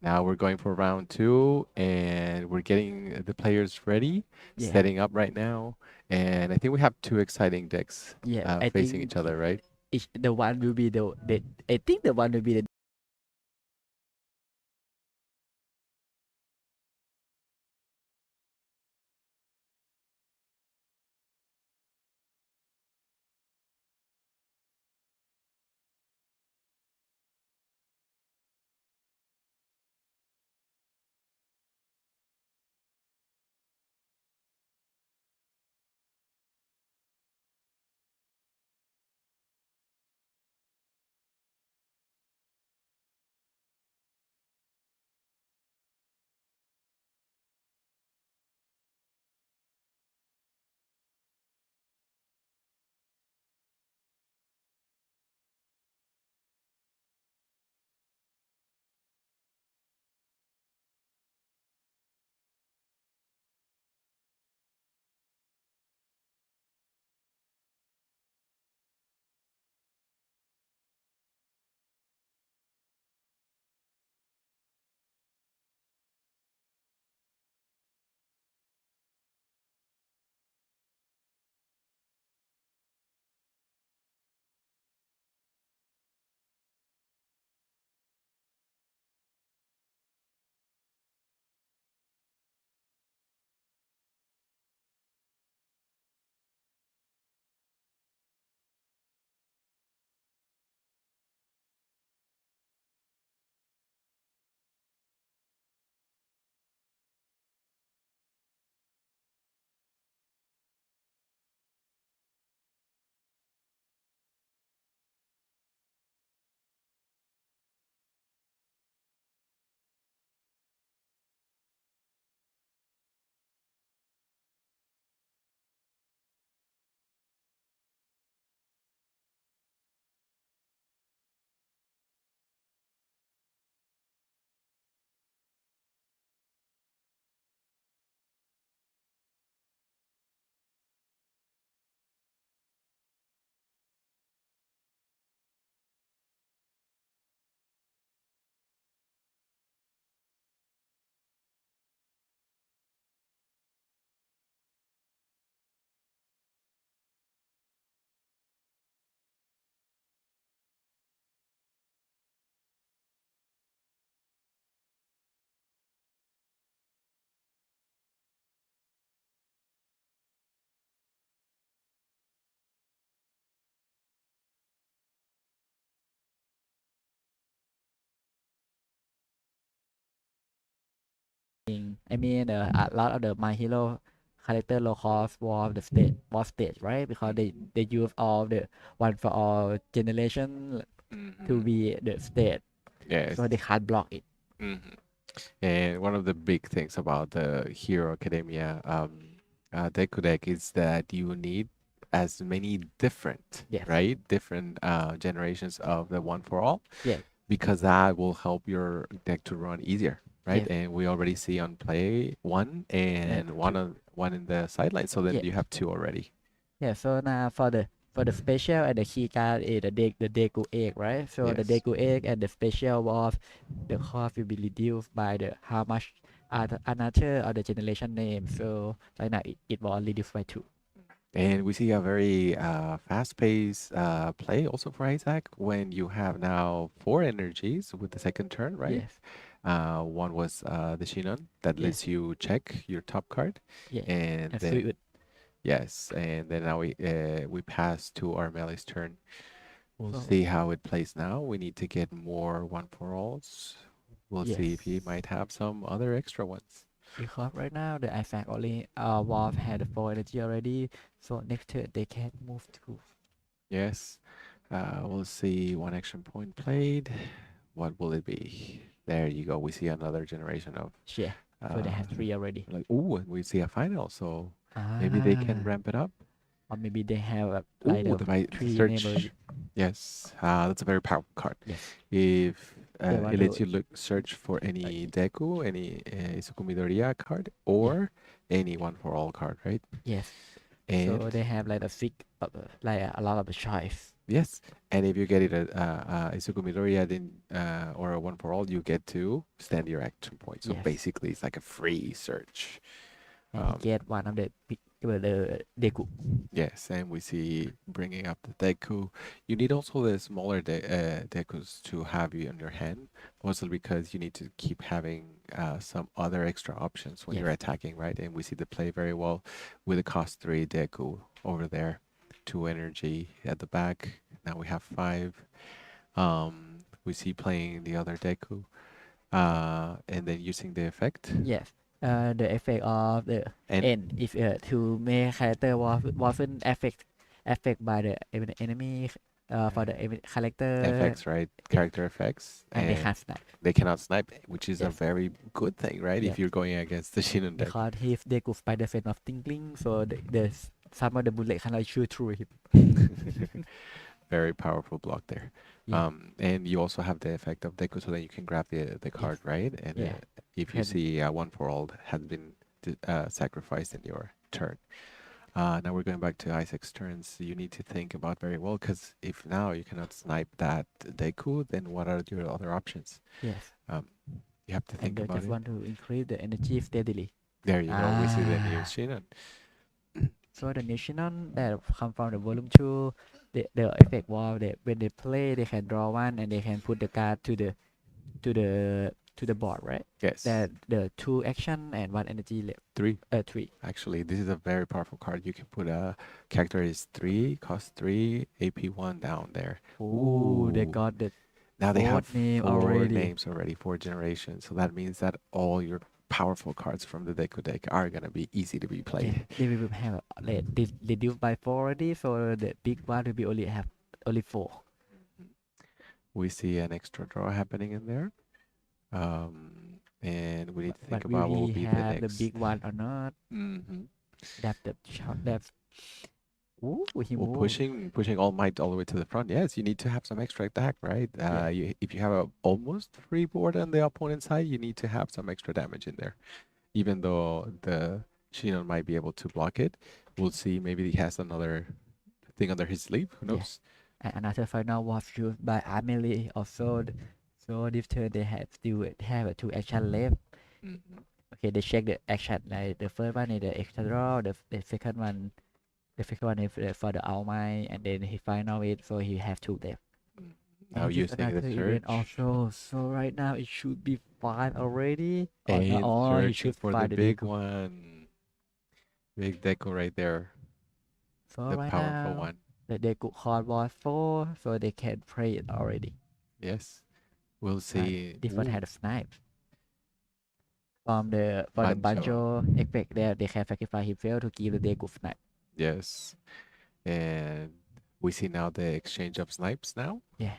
Now we're going for round two, and we're getting the players ready, Yeah, setting up right now. And I think we have two exciting decks yeah. I facing think each other, right? the one will be the I think the one will be the thing. I mean, a lot of the My Hero character low cost was stage, right? Because they use all the one for all generation to Hmm. be the state, Yes. so they can't block it. Hmm. And one of the big things about the Hero Academia Deku deck is that you need as many different, Yes, right? Different generations of the one for all, yes, because that will help your deck to run easier, right? yes, And we already see on play one and and one two. on one in the sideline, so then Yeah, you have two already. yeah. So now for the special and the key card is the Deku egg, right? So the Yes. Deku egg and the special was the cost will be reduced by the how much another of the generation name. So right now it was reduced by two. And we see a very fast-paced play also for Isaac when you have now four energies with the second turn, right? Yes, One was the Shinon that yes, lets you check your top card, yes. and And then fluid. yes, and then now we pass to our melee's turn. We'll So see how it plays now. We need to get more one for alls. We'll yes, see if he might have some other extra ones. because right now the Isaac only Wolf had the full energy already. So next turn they can move to Yes. We'll see one action point played. What will it be? There you go. We see another generation of share. So they uh have three already. like ooh, and we see a final, so maybe they can Ah, ramp it up. or maybe they have like Ooh, the the three enable. search. Yes, that's a very powerful card. Yes, If they it want lets to you look search for any Deku, any Izukumi Doriya card, yeah or any one for all card, right? yes. So And they have like a thick, like a lot of choice. yes, and if you get it at Izuku Midoriya, then or a one for all, you get to stand your action point. So Yes, basically, it's like a free search. and he Um, get one of the big, the Deku. yes, and we see bringing up the Deku. You need also the smaller Dekus to have you in your hand, mostly because you need to keep having some other extra options when you're Yes, attacking, right? And we see the play very well with the cost 3 Deku over there, 2 energy at the back. Now we have 5. We see playing the other Deku, and then using the effect. yes. The effect of the And end if to make character wasn't affect by the enemy for the character effects, right? yeah, Character effects, and they and can't snipe. they cannot snipe, which is a Yes, very good thing, right? If yes. you're going against the Shinon deck. Because if they could find the fan of tingling, so some of the bullet cannot shoot through him. Very powerful block there. Yeah, And you also have the effect of Deku, so that you can grab the yes, card, right? And yeah. if you Can see one for all has been sacrificed in your turn. Now we're going back to Isaac's turns. You need to think about very well, because if now you cannot snipe that Deku, then what are your other options? yes, Um, you have to and think they about just it. want to increase the energy steadily. There you go. We see the new Ah, Shinon. so the national that come from the volume 2, the effect was that when they play, they can draw one and they can put the card to the board, right? Yes, That the 2 action and 1 energy left. 3. 3. Actually, this is a very powerful card. You can put a character is 3, cost 3, AP 1 down there. Oh, they Ooh. got the Now they have fourth name 4 already. names already, 4 generations. So that means that all your powerful cards from the Deku deck are gonna be easy to be Yeah, played. they will have they reduced by 4 already, so the big one will be only 4. We see an extra draw happening in there. And we need to think But will about what will he be the have the next. big one or not? Hmm That's the shot. That's ooh, he Well, moved. pushing All Might all the way to the front. Yes, you need to have some extra attack, right? Yeah, If you have a almost free board on the opponent's side, you need to have some extra damage in there. Even though the Shinon might be able to block it, we'll see. Maybe he has another thing under his sleeve. Who yeah. knows? And another final was used by Amelie also. So this turn they have still have a 2 action left. Hmm Okay, they check the action. Like the first one is the extra draw. The second one, is for the all might, and then he final it. So he have 2 left. Now And this using the another event search also. So right now it should be 5 already. Or no, and oh, he searching should for the find the big Deku. one, big Deku right there, So the right powerful now one. the Deku card was 4, so they can play it already. Yes, we'll And see. this one Ooh, had a snipe. From the for the Banjo. Banjo effect there, they can sacrifice himself to give the Deku snipe. Yes. And we see now the exchange of snipes now. Yeah,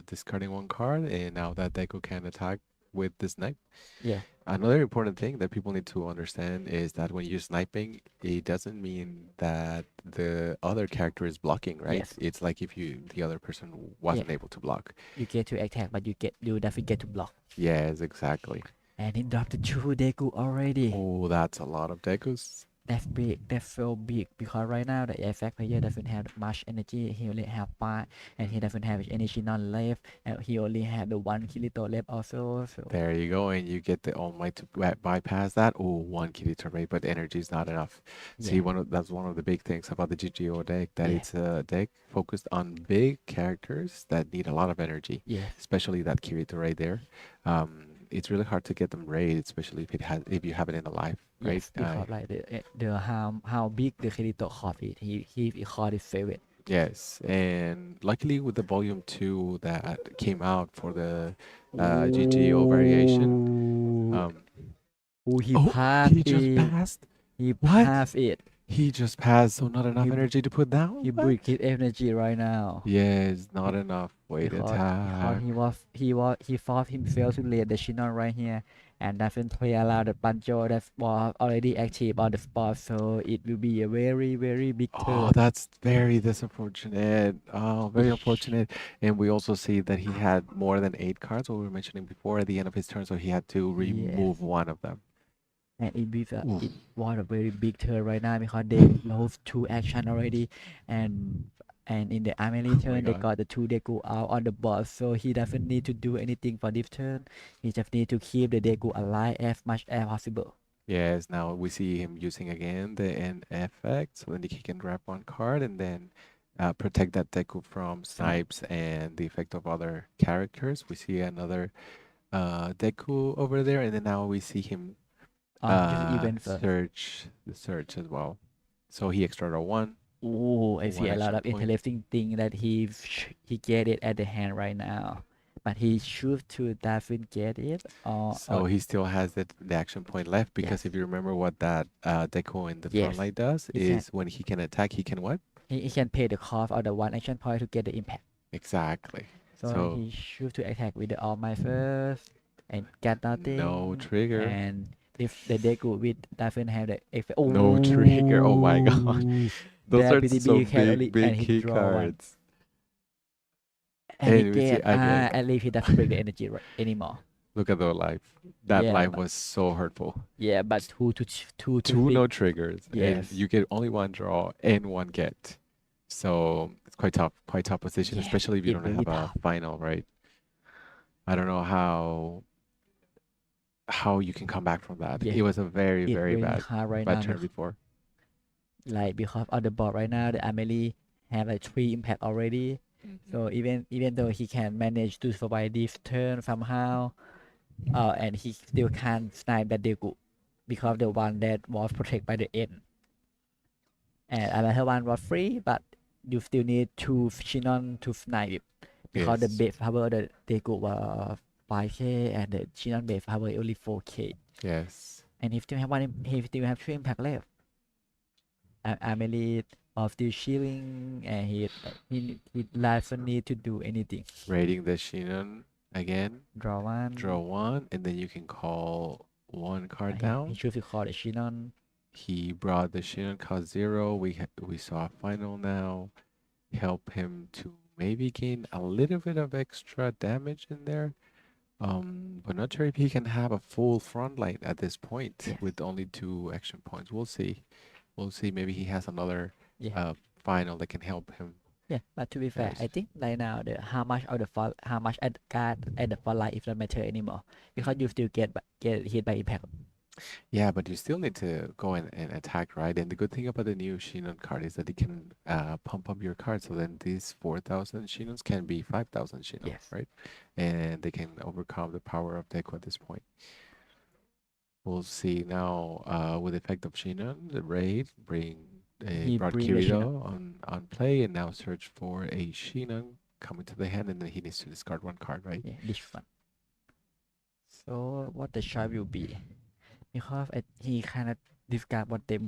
Discarding one card, and now that Deku can attack with the snipe. yeah, Another important thing that people need to understand is that when you're sniping, it doesn't mean that the other character is blocking, right? yes, It's like if the other person yeah. wasn't able to block. You get to attack, but you definitely get to block. Yes, exactly. And he dropped the 2 Deku already. Oh, that's a lot of Dekus. That's big. That's so big because right now the effect player doesn't have much energy. He only have 5, and he doesn't have energy none left, and he only have the 1 Kirito left also. So There you go, and you get the All Might to bypass that. Oh, one kitty turn, but energy is not enough. See, yeah, that's one of the big things about the GGO deck, that yeah, it's a deck focused on big characters that need a lot of energy, yeah. especially that Kirito right there. It's really hard to get them raid, especially if you have it in a life, right? Yes, because like the how big the Kirito card is. He called it favorite. Yes, and luckily with the volume 2 that came out for the GGO variation, Ooh, um, ooh, he oh, passed he just it. passed. He What? passed it. He just passed, so not enough He energy to put he down? What? break his energy right now. Yes, not enough. Wait Because attack. he forced himself to lead the Shinon right here, and doesn't play around the Banjo that was already active on the spot, so it will be a very big Oh, turn. that's very unfortunate. Oh, very Ish. unfortunate. And we also see that he had more than 8 cards, what we were mentioning before, at the end of his turn, so he had to Yes, remove one of them. and Oof. it was a very big turn right now because they lost two action already, and in the Amelie Oh my turn they god. got the two Deku out on the board, so he doesn't need to do anything for this turn. He just need to keep the Deku alive as much as possible. Yes, now we see him using again the end effect, so then he can grab one card and then protect that Deku from Snipe. snipes and the effect of other characters. We see another Deku over there, and then now we see him Just even first. search the search as well. So he extra draw Oh, I see one a lot action of point. interesting thing that he get it at the hand right now, but he choose to doesn't get it or So he still has the action point left because if yes, you remember what that Deku in the front yes, line does he can is when he can attack, he can what? he can pay the cost of the one action point to get the impact. Exactly. So So he choose to attack with the All Might first and get no nothing. trigger. And if the Deku with doesn't have the effect, No trigger. Oh my god. oh, Those that are pretty big some can only big, and big he key draw one. cards. And he And we see get again, at least he doesn't break the energy anymore. look at the life. That Yeah, life but was so hurtful. yeah, but two to Two fix. no triggers, and Yes, you get only one draw and one get. So it's quite tough position, yeah, especially if you it don't really have a tough. final, right? I don't know how you can come back from that. Yeah, It was a very, it very really hard right now bad turn before. like because on the board right now the Amelie have like three impact already. Mhm. So even though he can manage to survive this turn somehow, and he still can't snipe that Deku because the one that was protected by the end. And another one was free, but you still need two Shinon to snipe it because the Yes, base power of the Deku was 5k and the Shinon base power is only 4k. yes. And he still have he still have three impact left. Amelie of the shilling and he doesn't need to do anything. Raiding the Shinon again. Draw Draw one. one, and then you can call one card He down. choose to call the Shinon. He brought the Shinon cost 0. We saw a final now. Help him to maybe gain a little bit of extra damage in there. But not sure if he can have a full front line at this point Yes. with only 2 action points. We'll see. We'll see. Maybe he has another Yeah. final that can help him. Yeah. But to be fair, Yes. I think right now the how much of the fall how much at card at the fall line it doesn't matter anymore because you still get hit by impact. Yeah, but you still need to go and attack, right? And the good thing about the new Shinon card is that it can pump up your card. So then these 4,000 Shinons can be 5,000 Shinon, Yes. right? And they can overcome the power of Deku at this point. We'll see now with the effect of Shinon, the raid He brought bring the Shinon. Kirito on play and now search for a Shinon coming to the hand and then he needs to discard one card, right? Yeah, this one. So what the choice will be? Because he cannot discard what they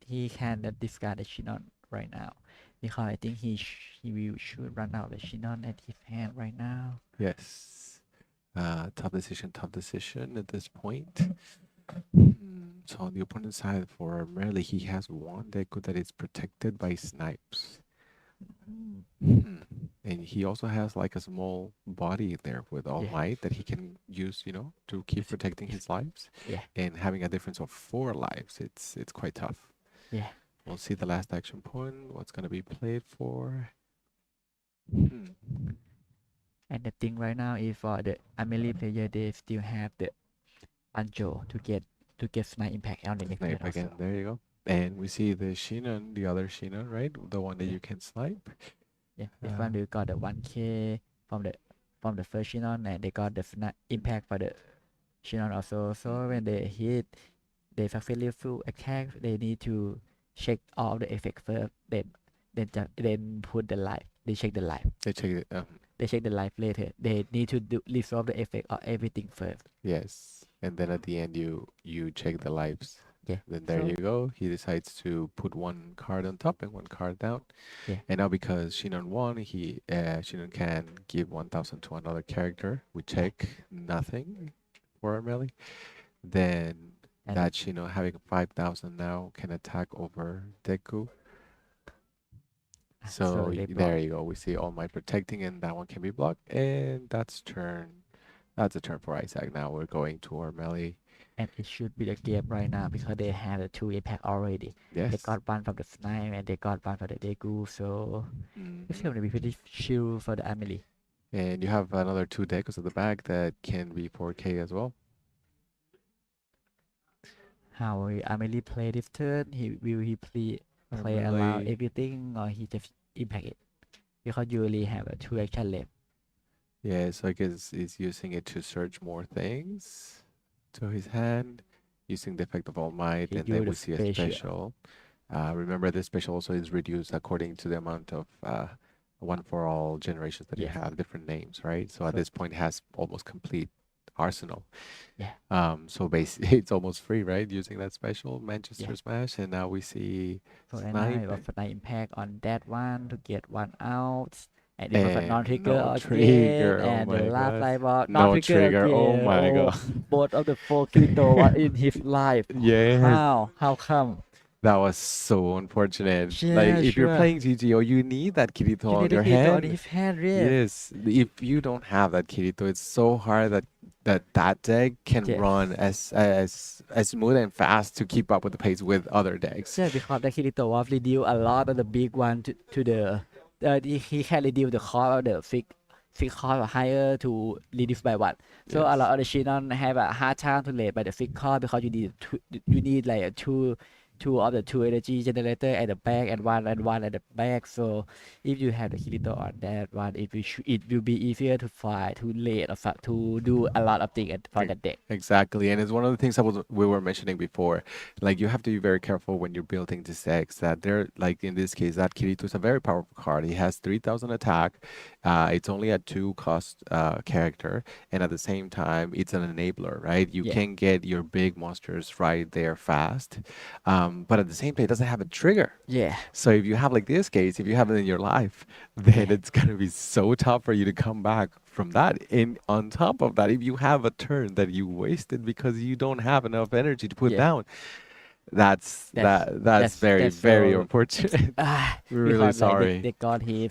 he cannot discard the Shinon right now because I think he will should run out the Shinon at his hand right now. Yes. Tough decision at this point. So on the opponent's side for Merle, he has one Deku that is protected by snipes. Mm. Hmm. And he also has like a small body there with All Yeah, Might that he can use, to keep protecting it's his lives. yeah, And having a difference of 4 lives, it's quite tough. yeah. We'll see the last action point, what's gonna be played for. Hmm. And the thing right now is for the Amelie player, they still have the Banjo to get snipe impact on the next turn Snipe again, also. there you go. And we see the Shinon, the other Shinon, right? The one that Yeah, you can snipe. yeah. This Uh, one they got the 1k from the first Shinon and they got the impact for the Shinon also. So when they hit, they successfully attack. They need to check all the effects first. Then put the life. They check the life. they check it. They check the life later. They need to resolve the effect of everything first. Yes. And then at the end, you check the lives. Yeah. Then there So you go. He decides to put one card on top and one card down. yeah. And now because Shinon won, Shinon can give 1,000 to another character. We Yeah. check nothing for our melee. Then And that Shinon having 5,000 now can attack over Deku. so So they there block. you go. We see All Might protecting, and that one can be blocked. And that's turn. That's a turn for Isaac. Now we're going to our melee. And it should be the game right now because they have the two impact already. They Yes. got one from the Snipe and they got one from the Day2, so it's Hmm. going to be pretty chill for the Amelie. And you have another two decks at the back that can be 4K as well. How will Amelie play this turn? Will he play allow Armele. everything or he just impact it? Because you really have a two action left. Yeah, so I guess he's using it to search more things to his hand, using the effect of All Might, He and then use we the see a special. special. Remember, this special also is reduced according to the amount of one for all generations that you Yes. have, different names, right? So at So this point, it has almost complete arsenal. yeah, So basically, it's almost free, right? Using that special yeah. Manchester Smash, and now we see So right now you Snipe have a impact on that one to get one out. And it was a and non-trigger no again, trigger. Oh and the my last god, life was no non-trigger trigger. Oh again. my Oh, god. both of the four Kirito were in his life. Yes, How come? that was so unfortunate. Like Yeah, if you're sure. playing GTO, you need that Kirito You on need a your Kirito on hand. his hand, yes. Yes, if you don't have that Kirito, it's so hard that deck can Yes. run as smooth and fast to keep up with the pace with other decks. Yeah, because the Kirito was reduce a lot of the big one to the he can reduce the cost of the fixed cost higher to reduce by one. So a Yes. lot of the Shinon have a hard time to rate by the fixed cost because you need like a two of the two energy generator at the back and one at the back. So if you have the Kirito on that one, it will be easier to fight, to rate, or to do a lot of things for E- that deck. Exactly, and it's one of the things we were mentioning before. Like you have to be very careful when you're building these decks. That they're like in this case, that Kirito is a very powerful card. He has 3,000 attack. It's only a 2 cost character, and at the same time, it's an enabler, right? You Yeah, can get your big monsters right there fast, but at the same time, it doesn't have a trigger. yeah, So if you have like this case, if you have it in your life, then yeah. it's gonna be so tough for you to come back from that. And on top of that, if you have a turn that you wasted because you don't have enough energy to put Yeah. down, that's That's that's very, that's very so unfortunate. We're really because like sorry. they got he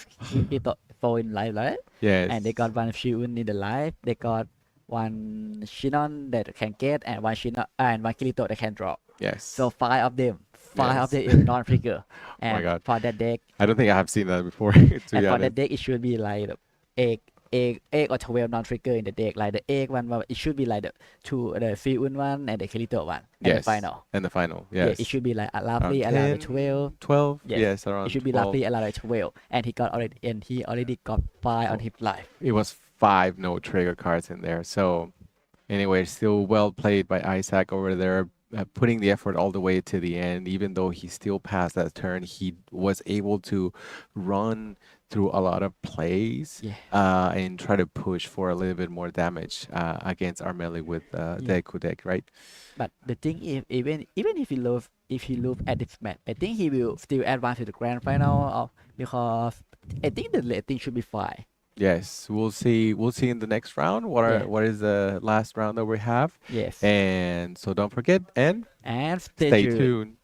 thought four in life, right? And they Yes. got one Shiun in the life. They got one Shinon that can get and one Shinon and one Kirito that can drop. So Yes. five of Yes. them is non-trigger. Oh my And God. for that deck, I don't think I have seen that before, to and be for that honest. deck, it should be like the egg or 12 non-trigger in the deck. Like the egg one, it should be like the Fiun one and the Kirito one and the Yes. final. And the final. Yeah, it Yes. should be like Around roughly around the 12. 10, 12. Yes, Yes, it around should be 12. roughly around like 12, and he already got five on Oh, his life. it was 5 no trigger cards in there. So anyway, still well played by Isaac over there, putting the effort all the way to the end. Even though he still passed that turn, he was able to run through a lot of plays Yeah, and try to push for a little bit more damage against Armeli with yeah. Deku deck, right? But the thing is, even if he lose at this match, I think he will still advance to the grand final because I think the rating should be fine. Yes, we'll see. We'll see in the next round. Yeah, What is the last round that we have? yes. And so don't forget and And stay stay tuned. tuned.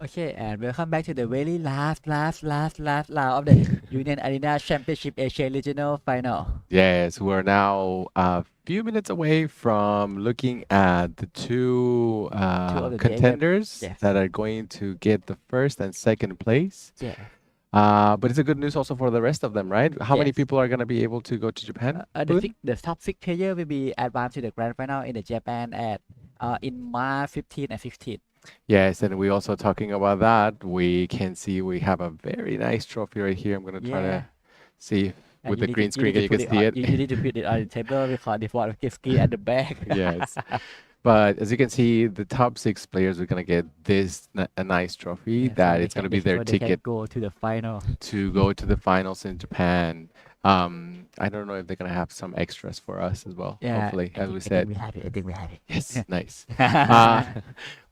Okay, and welcome back to the very last round of the Union Arena Championship Asia Regional Final. Yes, we're now a few minutes away from looking at the two Two of the players, contenders yes, that are going to get the first and second place. yes, But it's a good news also for the rest of them, right? How many yes. people are going to be able to go to Japan, Boone? The top six player will be advanced to the grand final in the Japan at in March 15 and 16. Yes, and we also talking about that. We can see we have a very nice trophy right here. I'm going to try Yeah, to see if and with the green screen you can put it see on it. you need to put it on the table because the one screen at the back. Yes. But as you can see, the top six players are going to get a nice trophy Yeah, so that it's going to be their so they can ticket go to the final. to go to the finals in Japan. I don't know if they're going to have some extras for us as well, Yeah, hopefully, as we I think said. we have it. I think we have Yes, nice. Uh, it.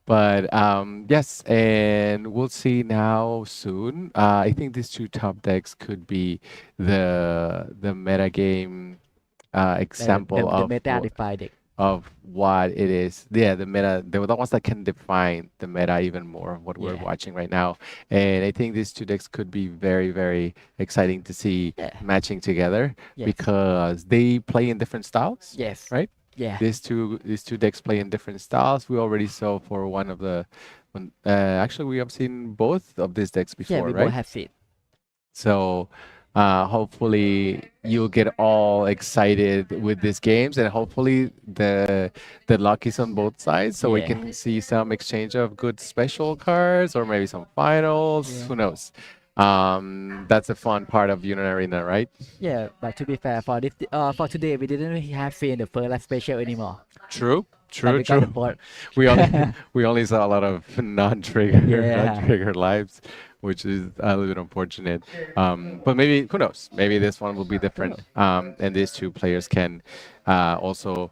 but yes, and we'll see now soon. I think these two top decks could be the meta game example The meta defined it. of what it is. Yeah, the meta, the ones that can define the meta even more of what we're Yeah, watching right now. And I think these two decks could be very, very exciting to see yeah, matching together yes, because they play in different styles, yes, right? yeah, These two decks play in different styles. We already saw for one of the one, actually we have seen both of these decks yeah. before, We both right? have it. So hopefully you'll get all excited with these games, and hopefully the luck is on both sides, so we Yeah, can see some exchange of good special cards or maybe some finals. yeah, Who knows? That's a fun part of Union Arena, right? yeah. But to be fair, for today, we didn't really have seen the first live special anymore. True, But true, we got the true. board. We only we only saw a lot of non-trigger Yeah, non-trigger lives, which is a little bit unfortunate. But maybe who knows? Maybe this one will be who knows? different. And these two players can also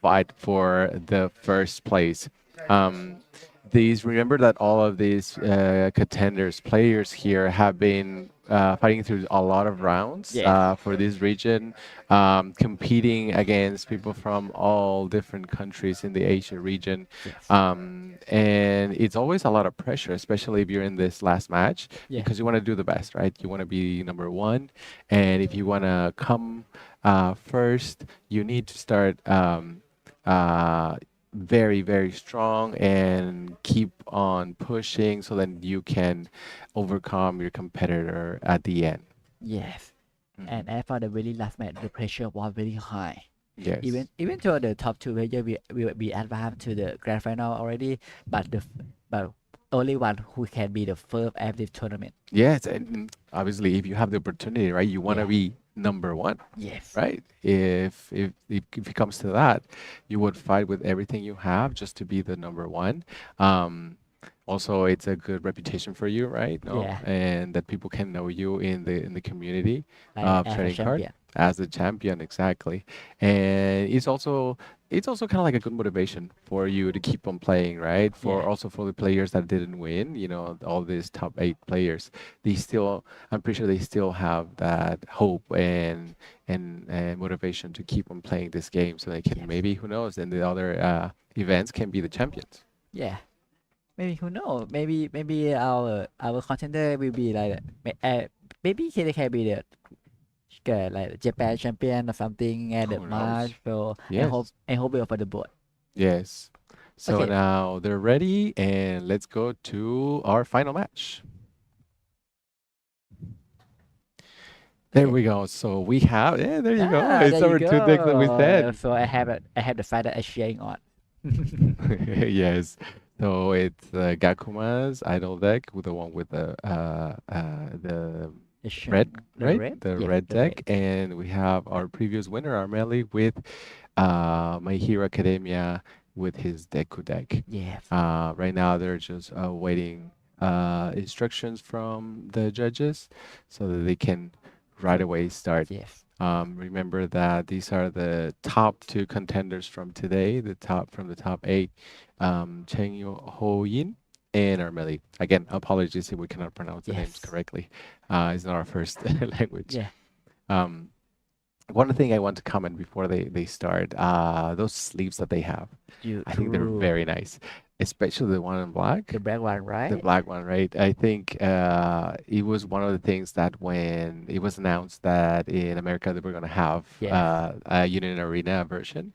fight for the first place. Um, these remember that all of these contenders players here have been fighting through a lot of rounds Yes, for this region, competing against people from all different countries in the Asia region. yes, And it's always a lot of pressure, especially if you're in this last match, yeah, because you want to do the best, right? You want to be number one. And if you want to come first, you need to start uh, very, very strong and keep on pushing so that you can overcome your competitor at the end. yes. Mhm. And as for the very last match, the pressure was very high. Yes. Even though the top two players we advanced to the grand final already, but but only one who can be the first at this tournament. Yes, and obviously, if you have the opportunity, right, you want to Yeah. be number one, Yes. right? If it comes to that, you would fight with everything you have just to be the number one. Um, Also, it's a good reputation for you, right? No, Yeah. and that people can know you in the community Like of as a trading card champion. as a champion, exactly. And it's also kind of like a good motivation for you to keep on playing, right? For Yeah. also for the players that didn't win, all these top 8 players, they still, I'm pretty sure they still have that hope and motivation to keep on playing this game so they can Yes. maybe, who knows, in the other events can be the champions. Yeah. Maybe who knows? Maybe our contender will be like maybe they can be the like Japan champion or something at the Who March. knows? So Yes. I hope well for the board. Yes. So Okay. now they're ready, and let's go to our final match. There Okay. we go. So we have, yeah, there you go. Ah, It's there you our two decks that we go. said. So I have the fact that I sharing on. Yes. So it's Gakuma's idol deck with the one with the red, The right? red? The Yes, red the red. deck, and we have our previous winner, Armeli, with My Hero Academia with his Deku deck. Yes. Right now, they're just waiting instructions from the judges so that they can right So away start. yes. Remember that these are the top two contenders from today, the top 8, Ho Yin and Armeli. Again, apologies if we cannot pronounce the names Yes. correctly. It's not our first language. Yeah. Um, One thing I want to comment before they start, those sleeves that they have, You I think they're true. very nice. especially the one in black. The black one, The right? black one, right? I think it was one of the things that when it was announced that in America they were going to have Yes, a Union Arena version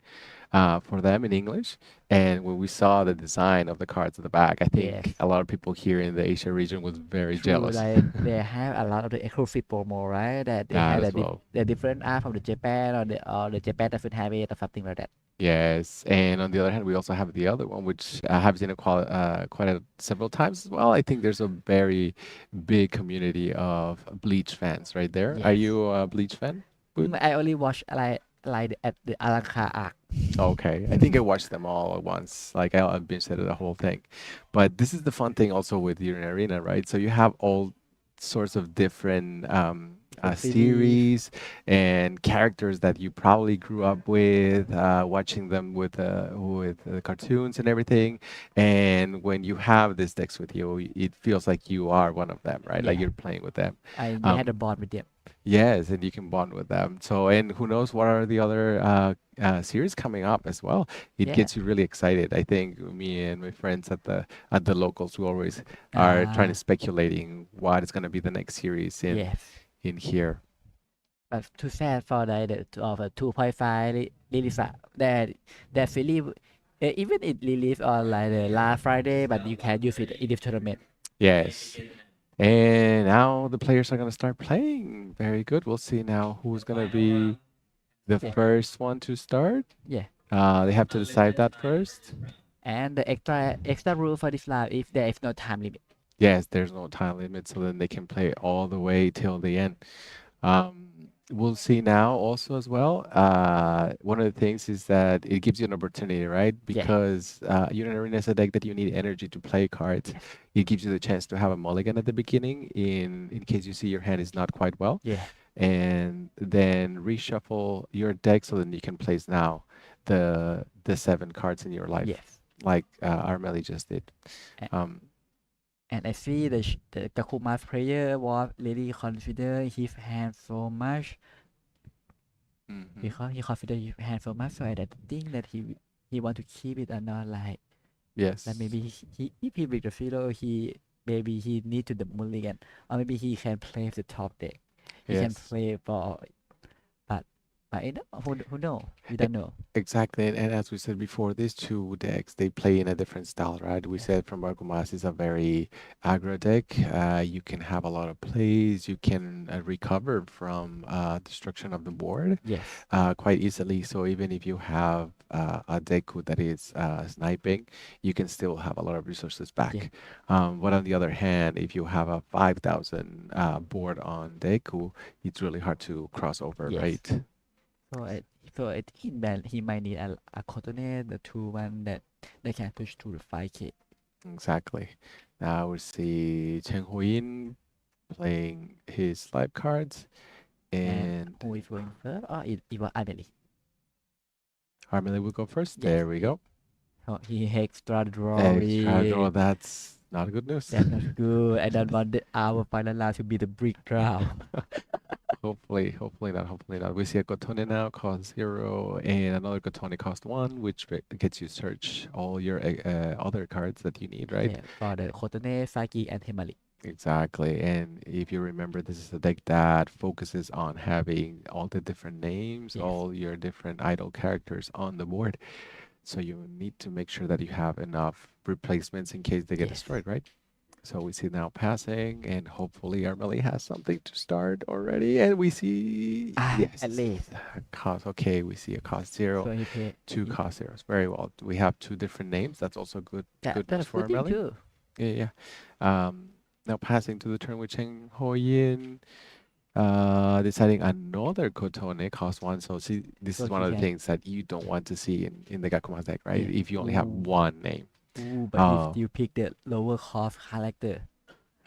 for them in English, and when we saw the design of the cards at the back, I yes. think a lot of people here in the Asia region was very True, jealous. like they have a lot of the exclusive promo, right? That they That have as well. the different art from the Japan or the Japan doesn't have it or something like that. Yes, and on the other hand, we also have the other one, which I have seen it quite several times as well. I think there's a very big community of Bleach fans right there. Are Yes. you a Bleach fan? I only watch like at the Alanka arc. Okay, I think I watched them all at once. Like I binged it the whole thing. But this is the fun thing also with Union Arena, right? So you have all sorts of different Different series. series and characters that you probably grew up with, watching them with the cartoons and everything. And when you have these decks with you, it feels like you are one of them, right? Like Yeah, you're playing with them. you had Um, a bond with them. Yes, and you can bond with them. So, and who knows what are the other series coming up as well? It Yes. gets you really excited. I think me and my friends at the locals, we always are trying to Ah, speculating what is going to be the next series yes. in here. But too sad for the of a 2.5 release that that series even it released on like the last Friday, but you can use it in the tournament. Yes. And now the players are going to start playing. Very good. We'll see now who's going to be the Yeah, first one to start. yeah. They have to decide that first. And the extra rule for this live if there is no time limit. Yes, there's no time limit, so then they can play all the way till the end. We'll see now also as well. One of the things is that it gives you an opportunity, right? Yeah. Because Unit Arena is a deck that you need energy to play cards. Yes. It gives you the chance to have a mulligan at the beginning in case you see your hand is not quite well, Yeah. and then reshuffle your deck so then you can place now the 7 cards in your life, Yes. like Armeli just did. And, Um, and I see the Gakuma's player was really consider his hand so much mhm. because he consider his hand so much, so I don't think that he want to keep it or not like that Yes. maybe he if he with the zero he maybe he need to the mulligan or maybe he can play the top deck. He can Yes. play for but I know who know we E- don't know. Exactly. And as we said before, these two decks, they play in a different style, right? We Yes. said from Barcomas is a very aggro deck. You can have a lot of plays. You can recover from destruction of the board Yes. quite easily. So even if you have a Deku that is sniping, you can still have a lot of resources Yeah. back. But on the other hand, if you have a 5,000 board on Deku, it's really hard to cross over, Yes. right? So I think that he might need a coordinate the two one that they can push to the 5K. Exactly. Now we see Chen Huyin playing his live cards, And and who is going first? Oh, it was Amelie. Harmony will go first. Yes. There we go. So he extra Extra draw. drawing. That's not good news. That's not good. I don't want our final round to be the brick draw. Hopefully not. Hopefully not. We see a Gotone now cost 0 and another Gotone cost 1, which gets you search all your other cards that you need, right? Yeah, for the Kotone, Saki, and Himali. Exactly. And if you remember, this is a deck that focuses on having all the different names, Yes. all your different idol characters on the board. So you need to make sure that you have enough replacements in case they get Yes. destroyed, right? So we see now passing, and hopefully Armeli has something to start already. And we see, yes, At least. cost. Okay, we see a cost So 0, he pay. 2 cost 0s. Very well. We have 2 different names. That's also good news That's for good thing Armeli. too. Yeah, yeah. Now passing to the turn with Cheng Hoyin, deciding another Kotone cost 1. So see, this So is one he of the can. things that you don't want to see in the Gakuma's deck, right? Yeah. If you only have Ooh. one name. Ooh, but he Oh, still pick the lower cost character.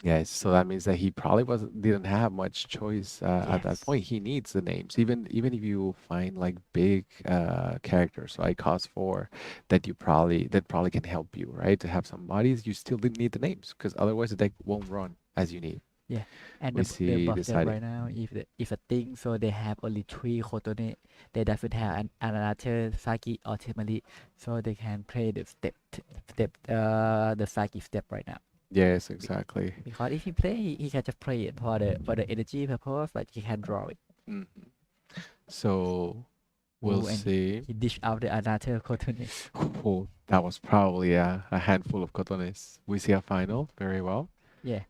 yes. So that means that he probably wasn't didn't have much choice at that Yes. point. He needs the names, even if you find like big characters like cost 4 that probably can help you, right? To have some bodies, you still didn't need the names because otherwise the deck won't run as you need. Yeah, and We the see buff step deciding. right now, if a thing, so they have only three Kotone, they doesn't have another Saki ultimately, so they can play the the Saki step right now. Yes, Be- exactly. Because if he play, he can just play it for the energy purpose, but he can draw it. Hmm. So we'll Oh, and see. he dish out the another Kotone. Oh, that was probably a handful of cotones. We see a final very well. Yeah.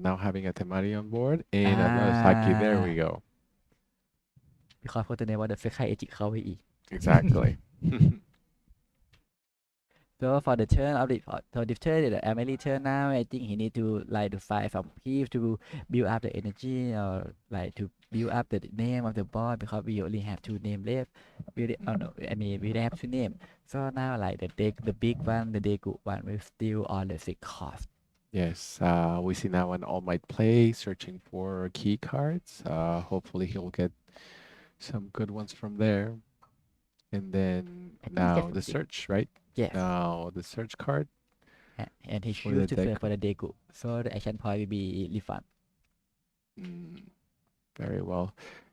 Now having a Temari on board and another Saki. There we Ah, go. because Kotone was the fake high edge เข้าไปอีก Exactly. So for the turn of the so the turn the Emily turn now, I think he need to like to fight from here to build up the energy or like to build up the name of the board because we only have two name left. Oh no, I mean we have two name. So now like the big one, the Deku one will still on the 6 cost. Yes, we see now an All Might play, searching for key cards. Hopefully he'll get some good ones from there. And then I think he get now the something. search, right? Yes. Now the search card And he for choose the to search for Deku. the Deku. So the action point will be refund. Mm, very well.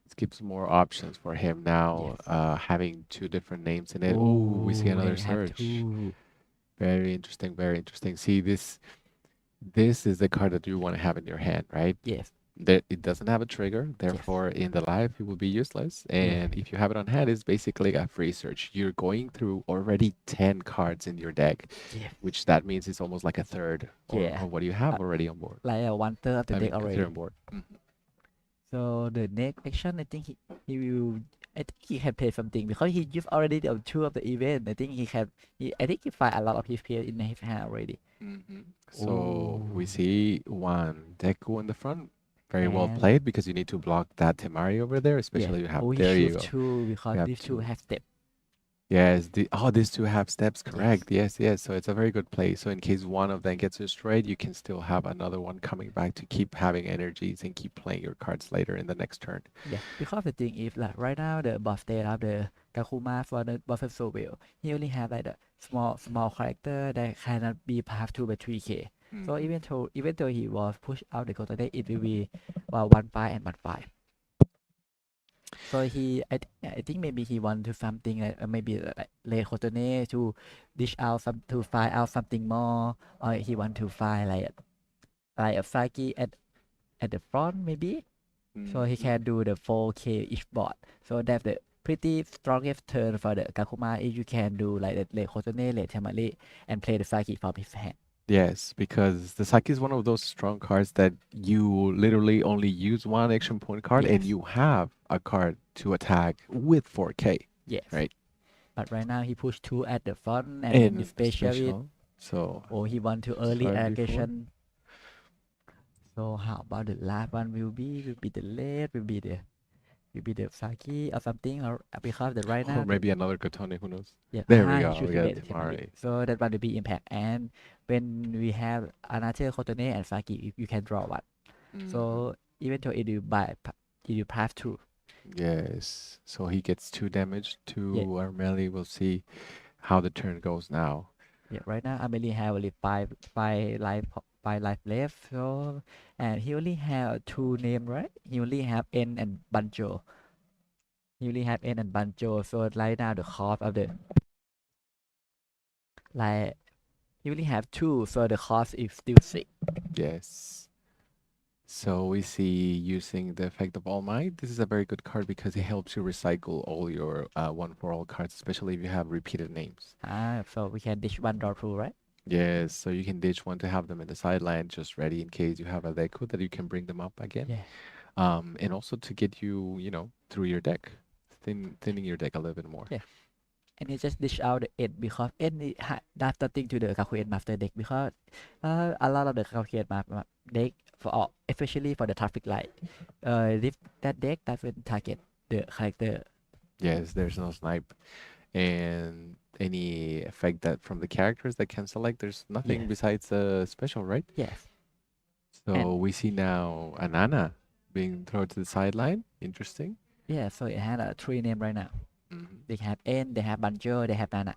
It gives more options for him now, Yes. having two different names in it. Oh, we see Oh, another and have search. two. Very interesting, very interesting. See, this is the card that you want to have in your hand, right? Yes. It doesn't have a trigger, Yes. therefore in the live it will be useless. Yeah. And if you have it on hand, it's basically a free search. You're going through already 10 cards in your deck, Yes. which that means it's almost like a third Yeah. or what do you have already on board. Like a one third of the I deck mean, a third already. on board. Mhm. So the next action, I think he will. I think he can play something because he used already the two of the event. I think he can. I think he find a lot of his peers in his hand already. So we Oh, see one Deku in the front. Very well and played because you need to block that Temari over there, yes. especially you have, Oh, he there you choose go. two because You have these two two. have step. Yes, these two have steps, Yes. correct. Yes, yes. So it's a very good play. So in case one of them gets destroyed, you can still have another one coming back to keep having energies and keep playing your cards later in the next turn. Yeah, because the thing is like right now the boss state of the Kakuma for the boss so well, he only have like the small character that cannot be passed 2 by 3K. So Mhm. even though he was pushed out the Kotode, it will be well 1-5 and 1-5. So I think maybe he want to something like maybe like lay Kotone to dish out some to find out something more, or he want to find like a Saki at the front maybe. So he Mhm. can do the 4K each board. So that's the pretty strongest turn for the Kakuma if you can do like the late Kotone, late Tamale, and play the Saki from his hand. Yes, because the Saki is one of those strong cards that you literally only use one action point card and Yes, you have a card to attack with 4K, yes. right? But right now he pushed 2 at the front and then the And specialist, special. So or he want to early started before. allocation. So how about the last one will be the late, will be the Saki or something, or because the right Or now the maybe another Katone, who knows? yeah, There we he go. We choose got late Tamale. Temari. So that one will be impact. And when we have another Kotone and Saki, you can draw one. Mhm. So even though it will pass through. Yes. So he gets 2 damage Yeah, to our melee. We'll see how the turn goes now. yeah. Right now Amelie have only five life left. So and he only have two name, right? He only have N and Banjo. He only have N and Banjo. So right now the cost of the like he only have two. So the cost is still 6. Yes. So we see using the effect of All Might. This is a very good card because it helps you recycle all your one for all cards, especially if you have repeated names. So we can dish one draw through, right? Yes, so you can ditch one to have them in the sideline just ready in case you have a Deku that you can bring them up again. Yeah. And also to get you, through your deck, thinning your deck a little bit more. Yeah. And he just dish out the end because end does nothing to the calculate master deck because a lot of the calculate deck for all, especially for the traffic light, if that deck doesn't target the character. Yes, there's no snipe. And any effect that from the characters that can select, there's nothing Yes, besides a special, right? yes, So and we see now Anana being thrown to the sideline. Interesting. yeah. So it had a three name right now. Hmm. They have N, they have Banjo, they have Nana.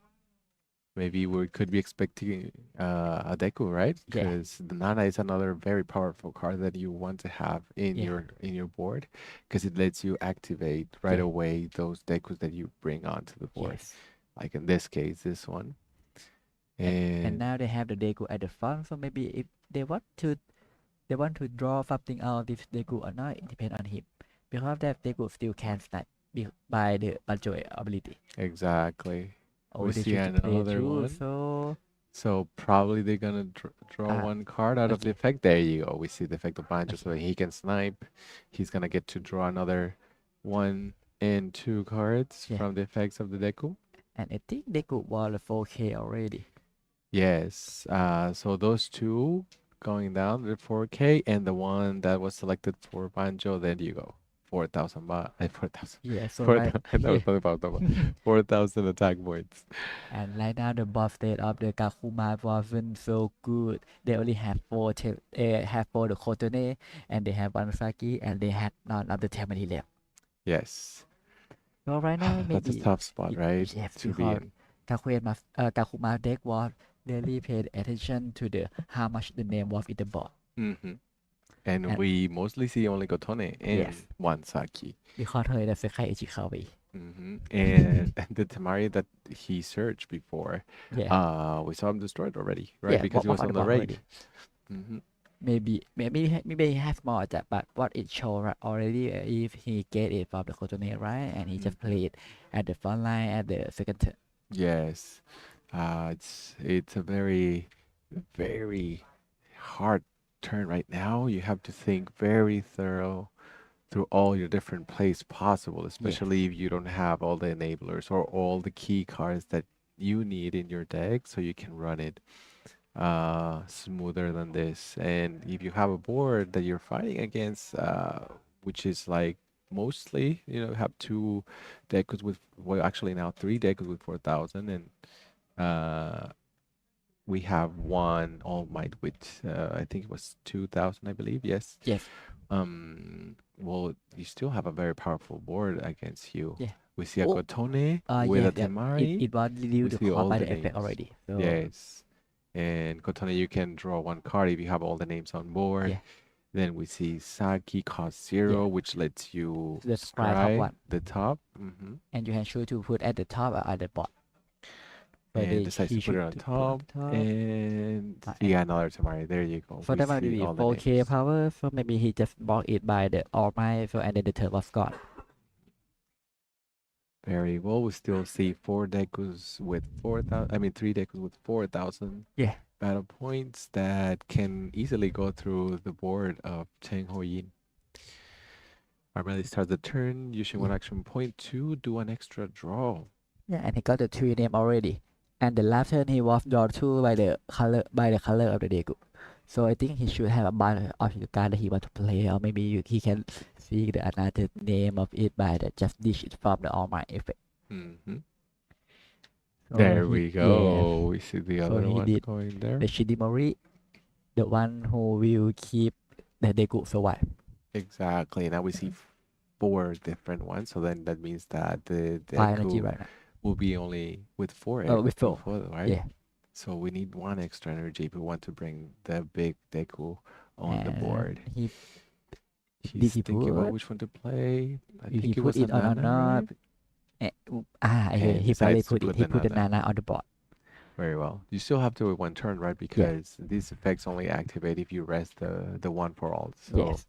maybe we could be expecting a Deku, right? Yeah, Because the Nana is another very powerful card that you want to have yeah, in your board, because it lets you activate right yeah, away those Dekus that you bring onto the board. yes. Like in this case, this one. And And now they have the Deku at the front, so maybe if they want to draw something out if Deku or not, it depends on him. Because that Deku still can snipe by the Banjo ability. exactly, we Oh, they see choose to play another through, one. so So probably they're gonna draw uh one card out of the okay, effect. There you go. We see the effect of Banjo, so okay. he can snipe. He's gonna get to draw another one and two cards Yeah. from the effects of the Deku. And I think Deku was a 4K already. Yes. So those two going down the 4K, and the one that was selected for Banjo. There you go. 4,000 baht. 4,000. Yeah, so right 4,000. I yeah. was talking about the 4,000 attack points. And right now the buff state of the Kakuma wasn't so good. They only have have four the Kotone and they have one Saki and they had none of the Tamari left. Yes. So right now That's a maybe tough spot, right? yes, To be because in. Kakuma deck was really paid attention to the how much the name was in the board. Hmm. And And we mostly see only Gotone and yes, one Saki. because her the Sekai Ichikawa. And the Tamari that he searched before, Yeah. we saw him destroyed already, right? Yeah, Because he what was on on the the board raid. already. Hmm. Maybe he has more attack, but what it show already if he get it from the Kotone, right? And he just play it at the front line at the second turn. Yes. It's a very, very hard turn right now. You have to think very thorough through all your different plays possible, Yes, especially if you don't have all the enablers or all the key cards that you need in your deck so you can run it smoother than this. And if you have a board that you're fighting against, which is like mostly, have two decks with, well, actually now three decks with 4,000, and uh, we have one All Might with, I think it was 2,000, I believe. Yes. yes, Well, you still have a very powerful board against you. yeah. We see a Oh, Kotone with yes, a yeah. It Temari. it was We reduced the see cost all by the the effect names. already. So Yes. And Kotone, you can draw one card if you have all the names on board. yeah, Then we see Saki cost yeah. 0, which lets you So the scry top scry one, the top. and you can choose to put at the top or at the bottom. So And decides he to put it should on to put on top. the top. And And yeah, another Temari. There you go. for We that one to see be all the 4K names. power, so maybe he just block it by the all might, so and then the turn was gone. Very well. We still see four Dekus with 4,000. I mean, three Dekus with 4,000 Yeah. battle points that can easily go through the board of Cheng Ho Yin. Armeli starts the turn using one Yeah. action point to do an extra draw. Yeah, and he got the three name already. And the last turn he was drawn two by the color of the Deku. So I think he should have a bunch of the card that he want to play, or maybe he can see the another name of it by the just dish it from the All Might effect. Hmm. So There he we yeah. go. We see the So other he one did going there. the Shidimori, the one who will keep the Deku survive. Exactly. Now we see four different ones. So then that means that the Five energy Deku right now. will be only with With four. right? Yeah. So we need one extra energy if we want to bring the big Deku on the And board. he He's he thinking about put which one to play. I he think it put was a it on or Nana, not. right? Okay, And he finally decides to put it. put He the put the Nana. Nana on the board. Very well. You still have to wait one turn, right? Yeah. Because these effects only activate if you rest the one for all. So Yes.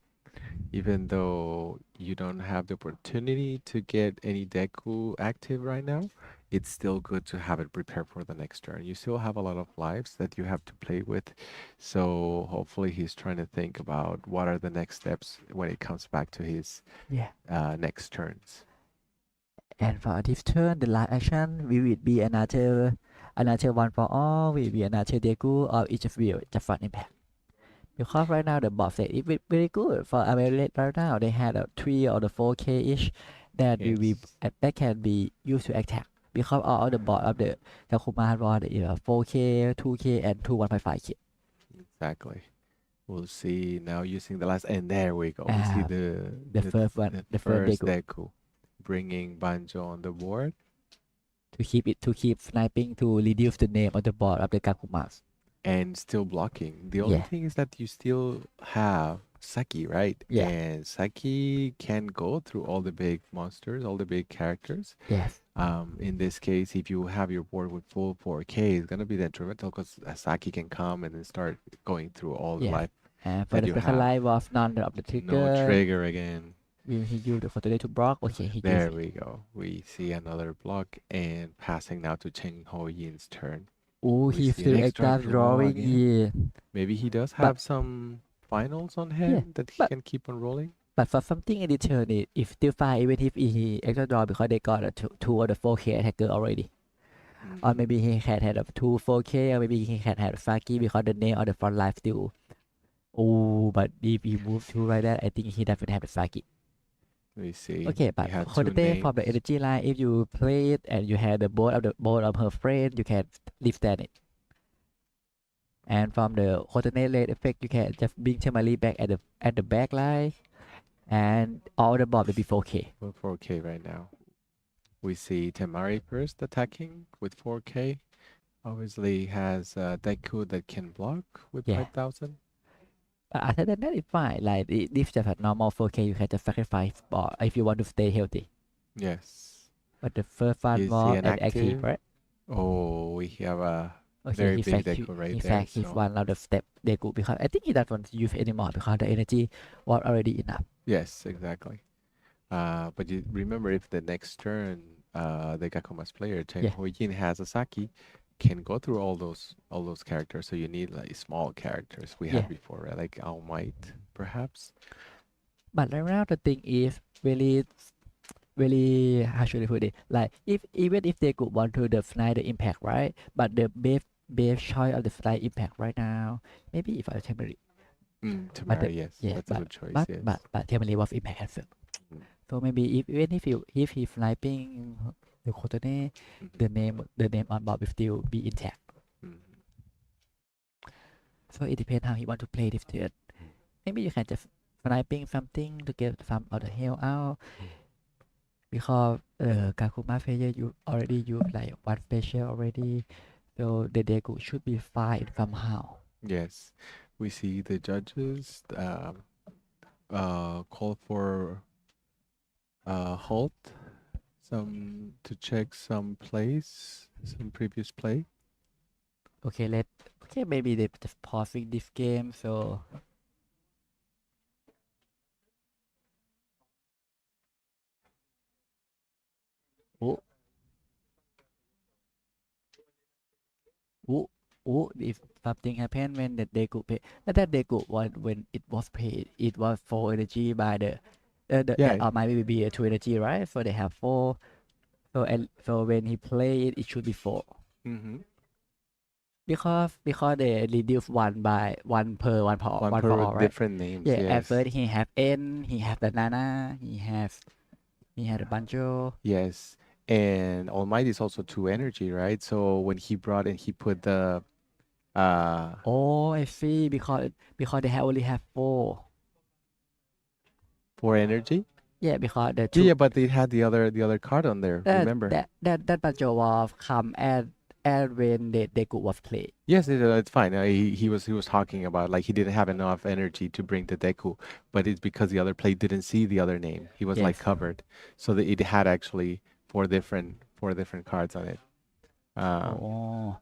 even though you don't have the opportunity to get any Deku active right now, it's still good to have it prepared for the next turn. You still have a lot of lives that you have to play with. So hopefully he's trying to think about what are the next steps when it comes back to his Yeah. next turns. And for this turn, the last action will be another one for all. Will be another Deku or each of you just for impact. Because right now the boss set is very good for American right now. They had a 3 or the 4K each that will be Yes, that can be used to attack. Because all the boss of the Takuma was 4K, 2K, and 2 1.5K. exactly. We'll see now using the last, and there we go. We see The first one, the the first first Deku. Deku bringing Banjo on the board. to keep sniping to reduce the name on the board of the Gakumas. And still blocking. The only Yeah, thing is that you still have Saki, right? yeah, And Saki can go through all the big monsters, all the big characters. yes, In this case, if you have your board with full 4K, it's gonna be detrimental because Saki can come and then start going through all the yes. life And for that the you second have. line was none of the No trigger. trigger again. Will he use the photo to block? Okay, he used There it. we go. We see another block and passing now to Cheng Ho Yin's turn. Oh, We he see an still extra extra draw drawing. again. Yeah, Maybe he does but have some finals on yeah, hand that he but can keep on rolling. but for something in return, if still fine, even if he extra draw because they got a two of the 4K attacker already. Or Hmm. maybe he can have a two 4K, or maybe he can have Saki because the name on the front line still. Oh, but if he move to like that, I think he definitely have a Saki. We see Okay, we but had two Hodate from the names. energy line, if you play it and you have the board of her friend, you can withstand it. And from the coordinate rate effect, you can just bring Temari back at the back line, and all the board will be 4K. We're 4K right now. We see Temari first attacking with 4K. Obviously has Deku that can block with Yeah. 5,000. But other than that, it's fine. Like if just at normal 4K, you can just sacrifice board if you want to stay healthy. Yes. But the first one Is he was an at active, active? right? Oh, we have a Okay, very he big fact Deku right he there. fact his So one of the step they could because I think he doesn't want to use anymore because the energy was already enough. yes, exactly. But you remember if the next turn the Gakuma's player Chen Yeah, Huijin has a Saki, can go through all those characters. So you need like small characters we yeah. had before, right? Like All Might, perhaps. But right now the thing is really how should I put it? Like if even if they could want to the fly the impact, right? But the best choice of the fly impact right now, maybe if I take it, but the Tamara, yes, yeah, that's a good choice. Yes. but Temali was impact as well. Mm, So maybe if even if he sniping the coordinate, mhm, the name on board will still be intact. mhm. So it depends how he want to play this turn. Maybe you can just sniping something to get some of the hell out because Kakuma player you already use like one special already, so the Deku should be fine somehow. Yes, we see the judges call for halt some to check some plays, some previous play. Okay, maybe they just pausing this game. So oh oh oh, if something happened when the Deku play, that Deku when it was played, it was 4 energy by Yeah. might be a 2 energy, right? So they have 4. So when he play it, it should be 4 Mm-hmm. because they reduce One one for per all, right? different names. Yeah, at Yes. first he have N, he have the Nana, he had a Banjo. Yes. And All Might is also two energy, right? So when he brought in, he put the uh Oh, I see. Because they have only have 4. four energy. Yeah, because the Yeah, two yeah, but they had the other card on there. Remember? that Banjo was come at when they could was play. Yes, it's fine. He was talking about like he didn't have enough energy to bring the Deku, but it's because the other plate didn't see the other name. He was like Yes. covered, so that it had actually four different cards on it. Um, Oh,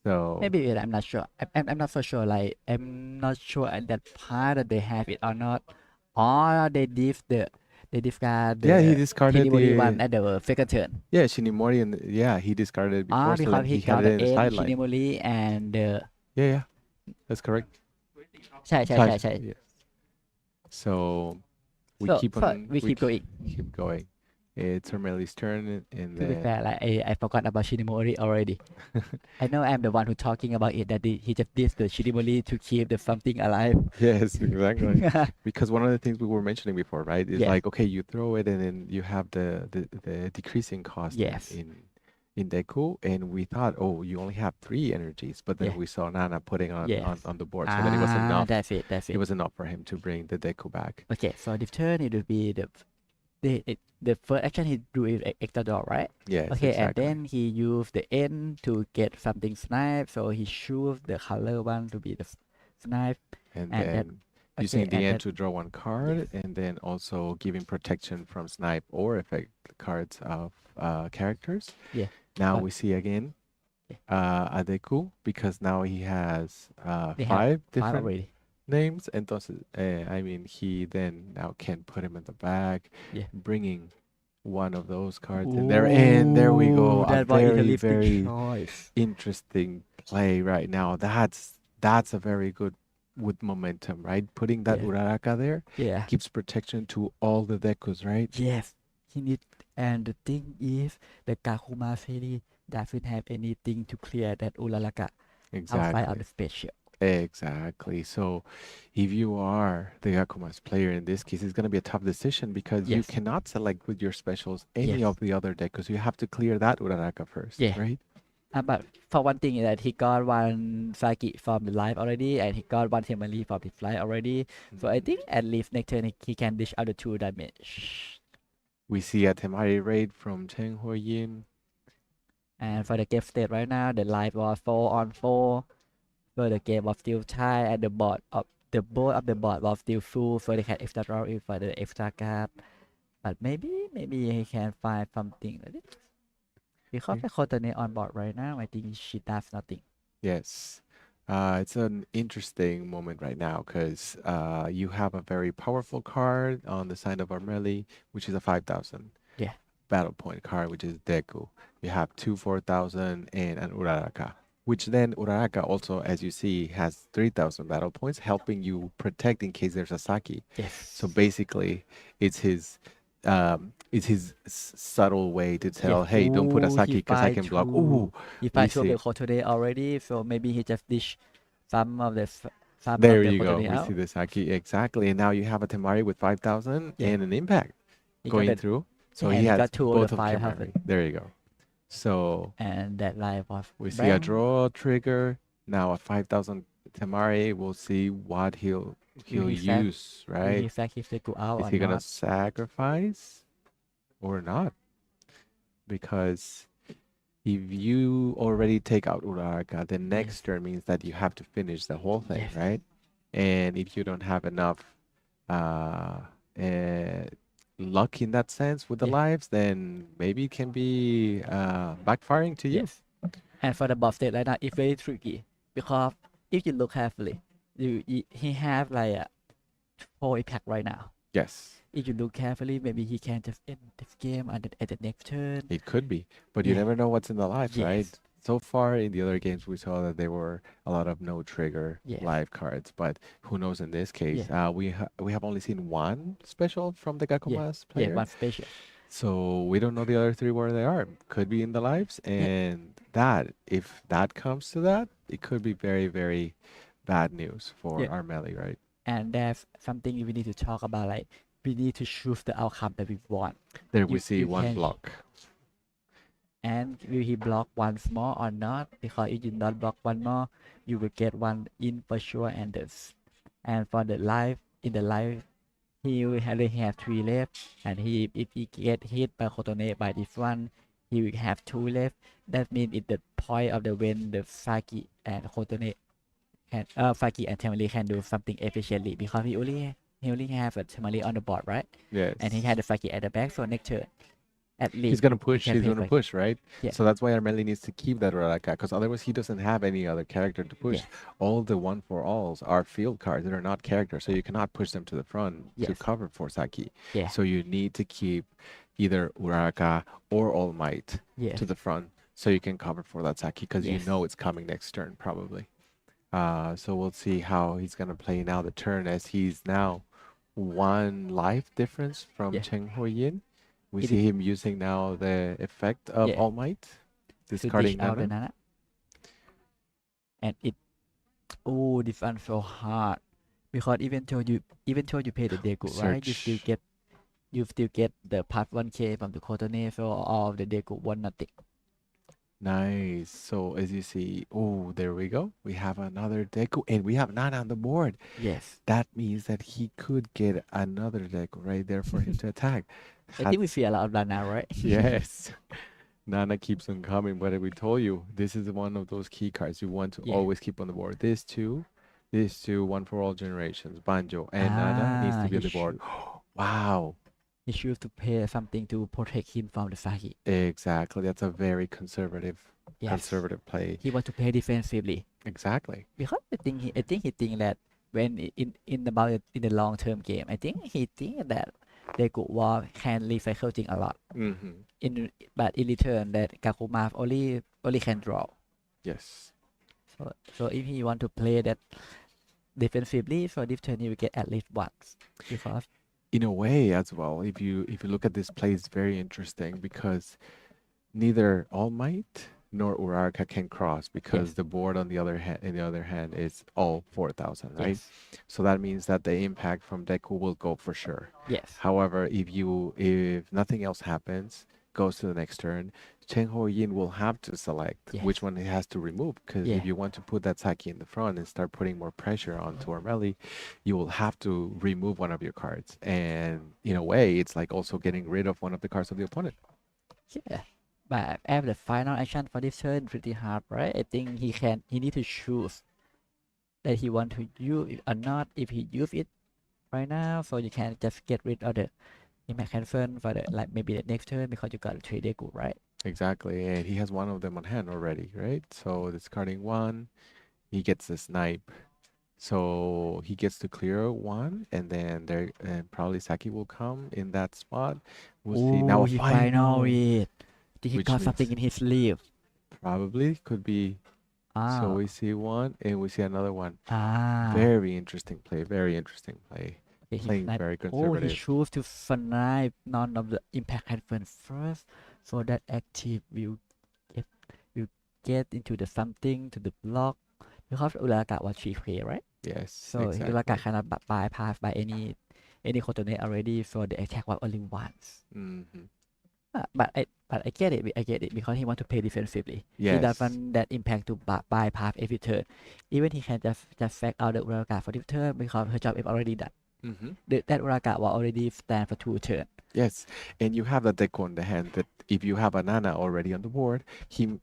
so maybe I'm not sure. I'm not so sure. Like I'm not sure at that part that they have it or not. Or they discard yeah, he the discarded Kinimori one the at the second turn. yeah Shinimori and yeah he discarded it before, so Because then he he had got it the in the N sideline. Kinimori and Yeah, yeah, that's correct. ใช่ใช่ใช่ใช่ Yes. So we so keep so on we keep going. keep going. It's Hermeli's turn, and To be then fair, like I forgot about Shinimori already. I know I'm the one who talking about it that he just did the Shinimori to keep the something alive. yes, exactly. Because one of the things we were mentioning before, right, is Yeah. like okay, you throw it and then you have the decreasing cost Yes. in Deku, and we thought, oh, you only have three energies, but then Yeah. we saw Nana putting on Yes. on the board, so then it was enough. That's it. It was enough for him to bring the Deku back. Okay, so this turn it will be the first action he drew is Ecuador, right? Yes, Okay, and exactly. then he used the end to get something snipe, so he choose the color one to be the snipe, And and that then okay, using the and end that to draw one yes, card, and then also giving protection from snipe or effect cards of characters. yeah, Now but we see again yeah, Adeku, because now he has they have five five different already. names. Entonces, I mean, he then now can put him in the back, Yeah. bringing one of those cards in there. And there we go. Ooh, A that was very, interesting very choice. interesting play right now. That's a very good with momentum, right? Putting that Yeah, Uraraka there yeah, gives protection to all the decos, right? yes. He need, and the thing is, the Kakuma series doesn't have anything to clear that Ulalaka outside of Exactly. the special. Exactly. So if you are the Yakuma's player in this case, it's going to be a tough decision because you Yes, cannot select with your specials any yes, of the other decks. You have to clear that Uraraka first, yeah. right? But for one thing is that he got one Saki from the life already, and he got one Temali from the flight already. So I think Mhm. at least next turn he can dish out the 2 damage. We see a Temari raid from Cheng Huoyin. And for the game state right now, the life was 4-on-4. So the game was still tied, and the board of the board was still full. So they had extra draw in for the extra card. But maybe he can find something like this. Because Okay. the Kotane on board right now, I think she does nothing. Yes. It's an interesting moment right now because you have a very powerful card on the side of Armeli, which is a 5,000 Yeah, battle point card, which is Deku. You have two 4,000 and an Uraraka, which then Uraraka also, as you see, has 3,000 battle points, helping you protect in case there's a Saki. So yes, basically, it's his subtle way to yes. tell, hey, don't put a Ooh, Saki because I can block. Ooh, he we fight two of the see. Kotane already. So maybe he just dish some of the some of There the you go. Kotane We see out. the Saki exactly, and now you have a Temari with 5,000 Yeah, and an impact he got going the through. So and he he has got two of the both of 5,000. Temari. There you go. So And that life was we see a bang. draw trigger. Now a 5,000 Temari. We'll see what Will he'll he sack? use, Will right? he sack if they go out Is or he gonna not? sacrifice or not? Because if you already take out Uraraka, the Yes, next turn means that you have to finish the whole thing, yes, right? And if you don't have enough uh, uh, luck in that sense with the yeah, lives, then maybe it can be backfiring to you. yes. And for the boss state right now, it's very tricky because if you look carefully, he have like a 4 impact right now. Yes, If you look carefully, maybe he can just end this game at the next turn. it could be, but you Yeah, never know what's in the lives, right? yes, So far in the other games, we saw that there were a lot of no trigger yes, live cards, but who knows in this yeah, case? We have only seen one special from the yeah, Gakuma's yeah. player, One special. so we don't know the other three where they are. Could be in the lives, Yeah, and that if that comes to that, it could be very, very bad news for yeah. our melee, right? And there's something we need to talk about. Like we need to choose the outcome that we want. There we see You one can block. and will he block once more or not? Because if you not block one more, you will get one in for sure. And for the life in the life, he will only have 3 left. And he if he get hit by Kotone by this one, he will have 2 left. That means it's the point of the when the Faki and Kotone can Faki and Temali can do something efficiently because he only have a Temali on the board, right? And he Yes. had the Faki at the back, so next turn at He's least gonna he push. can He's play gonna Faki. push, right? Yeah, So that's why Armeli needs to keep that Uraraka, because otherwise he doesn't have any other character to push. yes, All the one for alls are field cards that are not characters, so you cannot push them to the front to yes, cover for Saki. yeah, So you need to keep either Uraraka or All Might to yes, the front so you can cover for that Saki because you yes, know it's coming next turn probably. So we'll see how he's gonna play now the turn as he's now one life difference from yeah. Cheng Huoyin. We It is, see him using now the effect of yeah, All Might, to dish discarding out the Nana. Nana. And it, oh, this one so hard. Because even though you pay the Deku, right? Search. You still get the part 1K from the Kotone, so all of the Deku won nothing. Nice. So as you see, oh, there we go. We have another Deku and we have Nana on the board. Yes. That means that he could get another Deku right there for him to attack. I think we see a lot of that now, right? Yes. Nana keeps on coming, but we told you this is one of those key cards you want to Yeah. always keep on the board. These two, one for all generations. Banjo and Nana needs to be He on the board. should Wow. he choose to pay something to protect him from the Saki. Exactly. That's a very conservative Yes. play. He want to play defensively Exactly. because I think he think that when in the long term game, I think he think that they could war can recycle thing a lot. Mm-hmm. But in return that Kakuma only can draw. Yes. So if he want to play that defensively for this turn, he will get at least once because In a way as well, if you look at this play, it's very interesting because neither All Might nor Uraraka can cross because yes, the board on the other hand is all 4,000, right? yes, So that means that the impact from Deku will go for sure. yes, However, if nothing else happens, goes to the next turn, Chen Ho Yin will have to select yes, which one he has to remove. Because yeah, if you want to put that Saki in the front and start putting more pressure onto Armeli, you will have to remove one of your cards. And in a way, it's like also getting rid of one of the cards of the opponent. yeah. But after the final action for this turn, pretty hard, right? I think he need to choose that he want to use it or not. If he use it right now, so you can just get rid of the impact cancel for the like maybe the next turn because you got 3 Deku, right? Exactly. And he has one of them on hand already, right? So discarding one, he gets the snipe. So he gets to clear one, and then there and probably Saki will come in that spot. We'll see. Now Oh, a he final final, it. Did he which got something means in his sleeve? probably could be. So Ah, we see one and we see another one. ah. Very interesting play. Very interesting play. Okay, he Playing snipe. very Oh, he conservative. chose to snipe none of the impact happen first, so that active get will get into the something to the block because Uraka was 3K, right? Yes, So Uraka exactly. cannot bypass by any coordinate already, so the attack was only once. Hmm. But I get it. I get it because he want to play defensively. He doesn't Yes. want that impact to bypass every turn. Even he can just fact out the Uraka for this turn because her job is already done. Hmm. That Uraka was already stand for 2 turns. Yes, and you have that deck on the hand that if you have a Nana already on the board,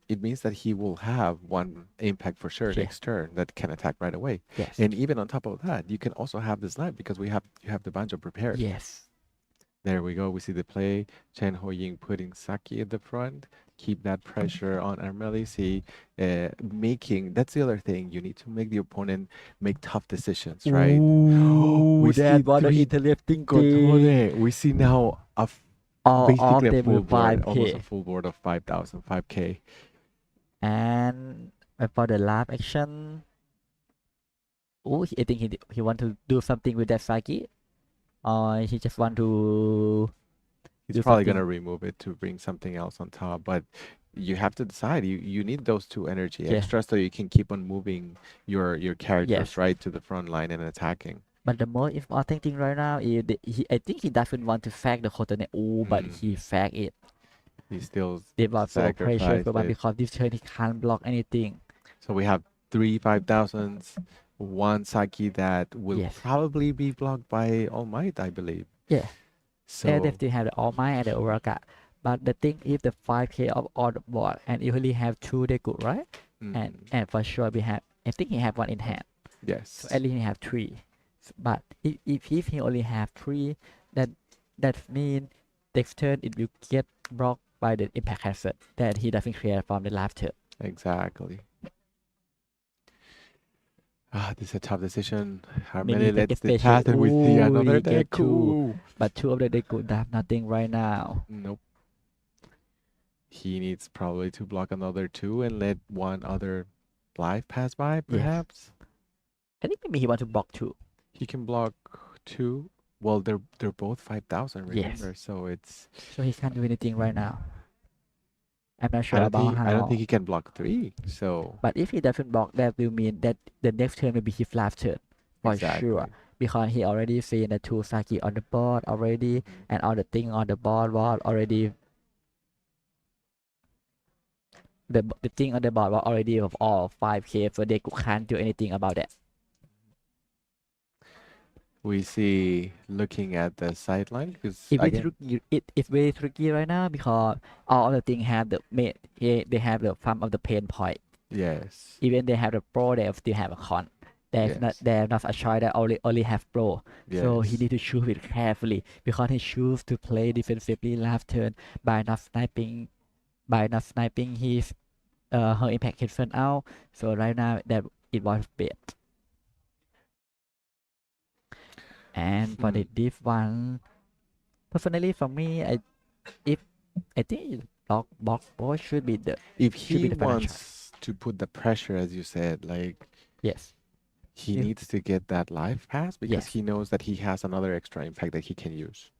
it means that he will have one impact for sure Yeah. next turn that can attack right away. Yes. And even on top of that, you can also have the snipe because you have the Banjo prepared. Yes. There we go. We see the play. Chen Ho Ying putting Saki at the front. Keep that pressure on Armeli. See, making that's the other thing. You need to make the opponent make tough decisions, right? Ooh, We see that was the three interesting thing. Kotone. We see now All of basically a them full will board, almost a 5K. full board of 5,000, 5K. And for the last action, I think he want to do something with that Saki, or he just want to He's do probably gonna something. remove it to bring something else on top, but you have to decide. You need those two energy Yeah. extra so you can keep on moving your characters Yes. right to the front line and attacking. But the most important thing right now is I think he doesn't want to fact the coordinate. Oh, but he Hmm. fact it. He still They want for pressure for sacrificed one it. because this turn he can't block anything. So we have three 5,000s, one Saki that will Yes. probably be blocked by All Might, I believe. Yeah. And they So still have the All Might and the Uraka. But the thing is the 5K of all the board and you only have 2 they good, right? mhm, And for sure we have I think he have one in hand. So yes. at least he have 3. But if he only have 3, that means next turn it will get blocked by the impact hazard that he doesn't clear from the last turn. Exactly. This is a tough decision. How Many many deck lets the special. path and we see Ooh, another he get deck? 2. Ooh. But 2 of the deck could have nothing right now. Nope. He needs probably to block another two and let one other life pass by, Yes. perhaps. I think maybe he want to block 2. He can block two. Well, they're both 5,000, Yes. remember? So it's So he can't do anything right now. I'm not sure about I don't how. think he can block three. So But if he doesn't block, that will mean that the next turn will be his last turn. For sure. exactly. Because he already seen the 2 Saki on the board already. Mhm. And all the thing on the board was already. The thing on the board was already of all 5K. So they can't do anything about that. We see looking at the sideline because It very again, tricky. It's very tricky right now because all of the thing have the they have the some of the pain point. yes, Even they have the pro, they still have a con. yes, They have not a choice that only have pro. So he yes. need to choose it carefully because he choose to play defensively last turn by not sniping his her impact hit front out. So right now that it was bad. And for Hmm. the diff one, personally for me, if I think block boy If should be he the final choice. wants to put the pressure, as you said, like Yes. he If, needs to get that life pass because yes. he knows that he has another extra impact that he can use.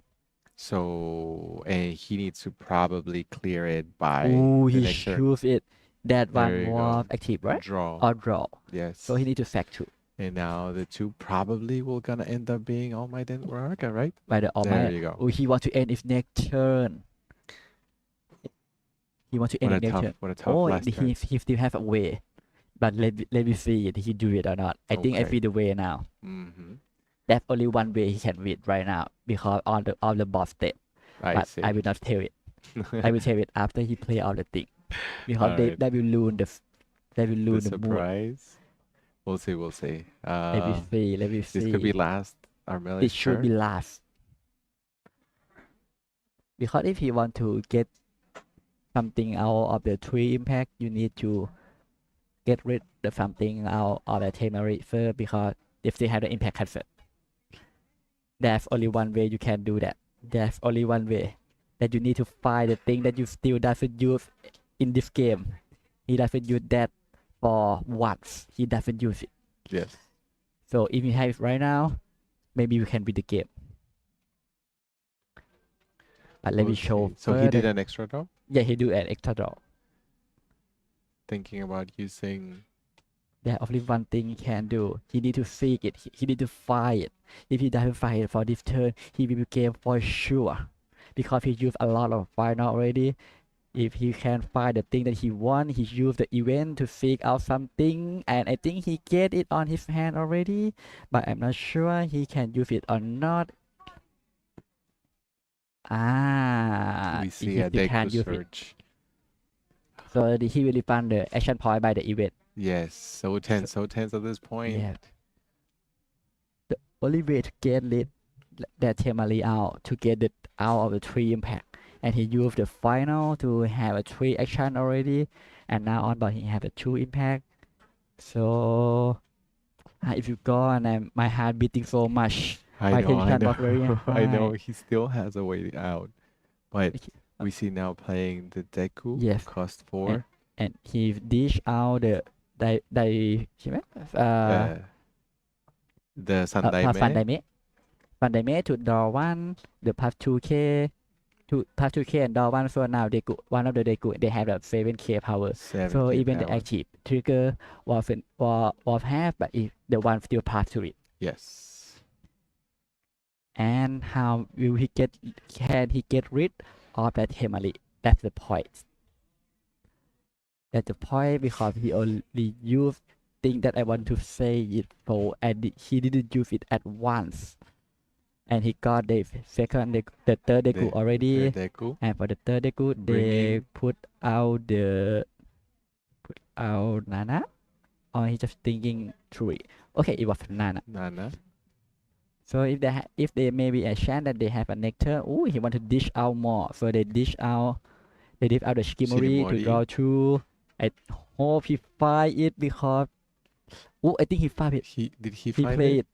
So, and he needs to probably clear it by Oh, the he next turn. choose it. That There one you go. was active, right? Draw. Or draw. So he Yes. need to sack two. And now the two probably will gonna end up being All Might and Uraraka, right? By the All There Might. you go. Oh, he want to end his next turn. He want to end his next turn. What a tough Oh, last turn. he still have a way. But let me see if he do it or not. I think I Okay. feel the way now. Mm-hmm. That's only one way he can win right now because on the boss step. I But see. I will not tell it. I will tell it after he play all the thing because All right. they will ruin they will The ruin the mood. surprise. We'll see. We'll see. Let me see. Let me This could be see. last It Armeli's should be turn. last because if he want to get something out of the three impact, you need to get rid of something out of the temerity first because if they have the impact convert, there's only one way you can do that. There's only one way that you need to find the thing that you still doesn't use in this game. He doesn't use that for once. He doesn't use it. Yes. So if you have it right now, maybe you can beat the game. But let me We'll show see. So he did further. an extra draw. Yeah, he do an extra draw. Thinking about using. There's only one thing he can do. He need to seek it. He need to find it. If he doesn't find it for this turn, he will be game for sure. Because he used a lot of final already. If he can find the thing that he want, he use the event to seek out something. And I think he get it on his hand already. But I'm not sure he can use it or not. Ah, We he see a still can't Deku use it. surge. So he will refund the action point by the event. Yes, so tense, so tense at this point. Yeah. The only way to get rid that Temali out to get it out of the three impact. And he used the final to have a three action already. And now on but he have a two impact. So if you go and my heart beating so much. My tension was very I know high. he still has a way out. But Okay, we see now playing the Deku, yes. cost 4. And he dish out the ได้ใช่ไหมThe Sandai ฟันได Me. เมะฟันไดเมะ to draw one the plus 2k to plus 2k and draw one so now they one of the Deku they have the 7k power so 7k even the power. active trigger was half but if the one still pass to it Yes. and how will he can he get rid of that Hemali that's the point because he only used thing that I want to say it for and he didn't use it at once and he got the third Deku already. The Deku. And for the third Deku, they put out Nana, or he just thinking through it. Okay, it was Nana. Nana. So if they maybe a chance that they have a nectar, oh, he want to dish out more. So they dish out the Shikimori to draw two. I hope he find it because I think he find it. Did he He find play it?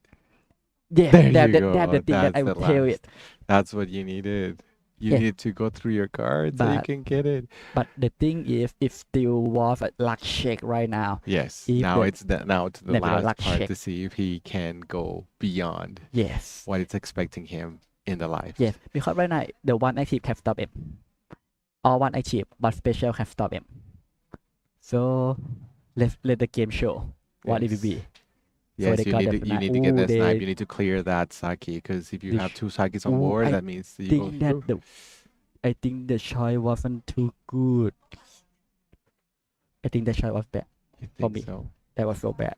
Yeah, There you go. that's the thing that I would tell it. That's what you needed. You Yeah. need to go through your cards so you can get it. But the thing is, it still was a luck check right now. Yes. If Now the- it's now to the Never last luck part check. to see if he can go beyond Yes. what it's expecting him in the life. Yes. Because right now, the one active can stop him. Or one active, but special can stop him. So let the game show what it will be. So Yes, they got the you need to get that snipe. You need to clear that Saki because if you have two Sakis on board, that means you go think that through. I think the choice wasn't too good. I think the choice was bad. You For think me. so? That was so bad.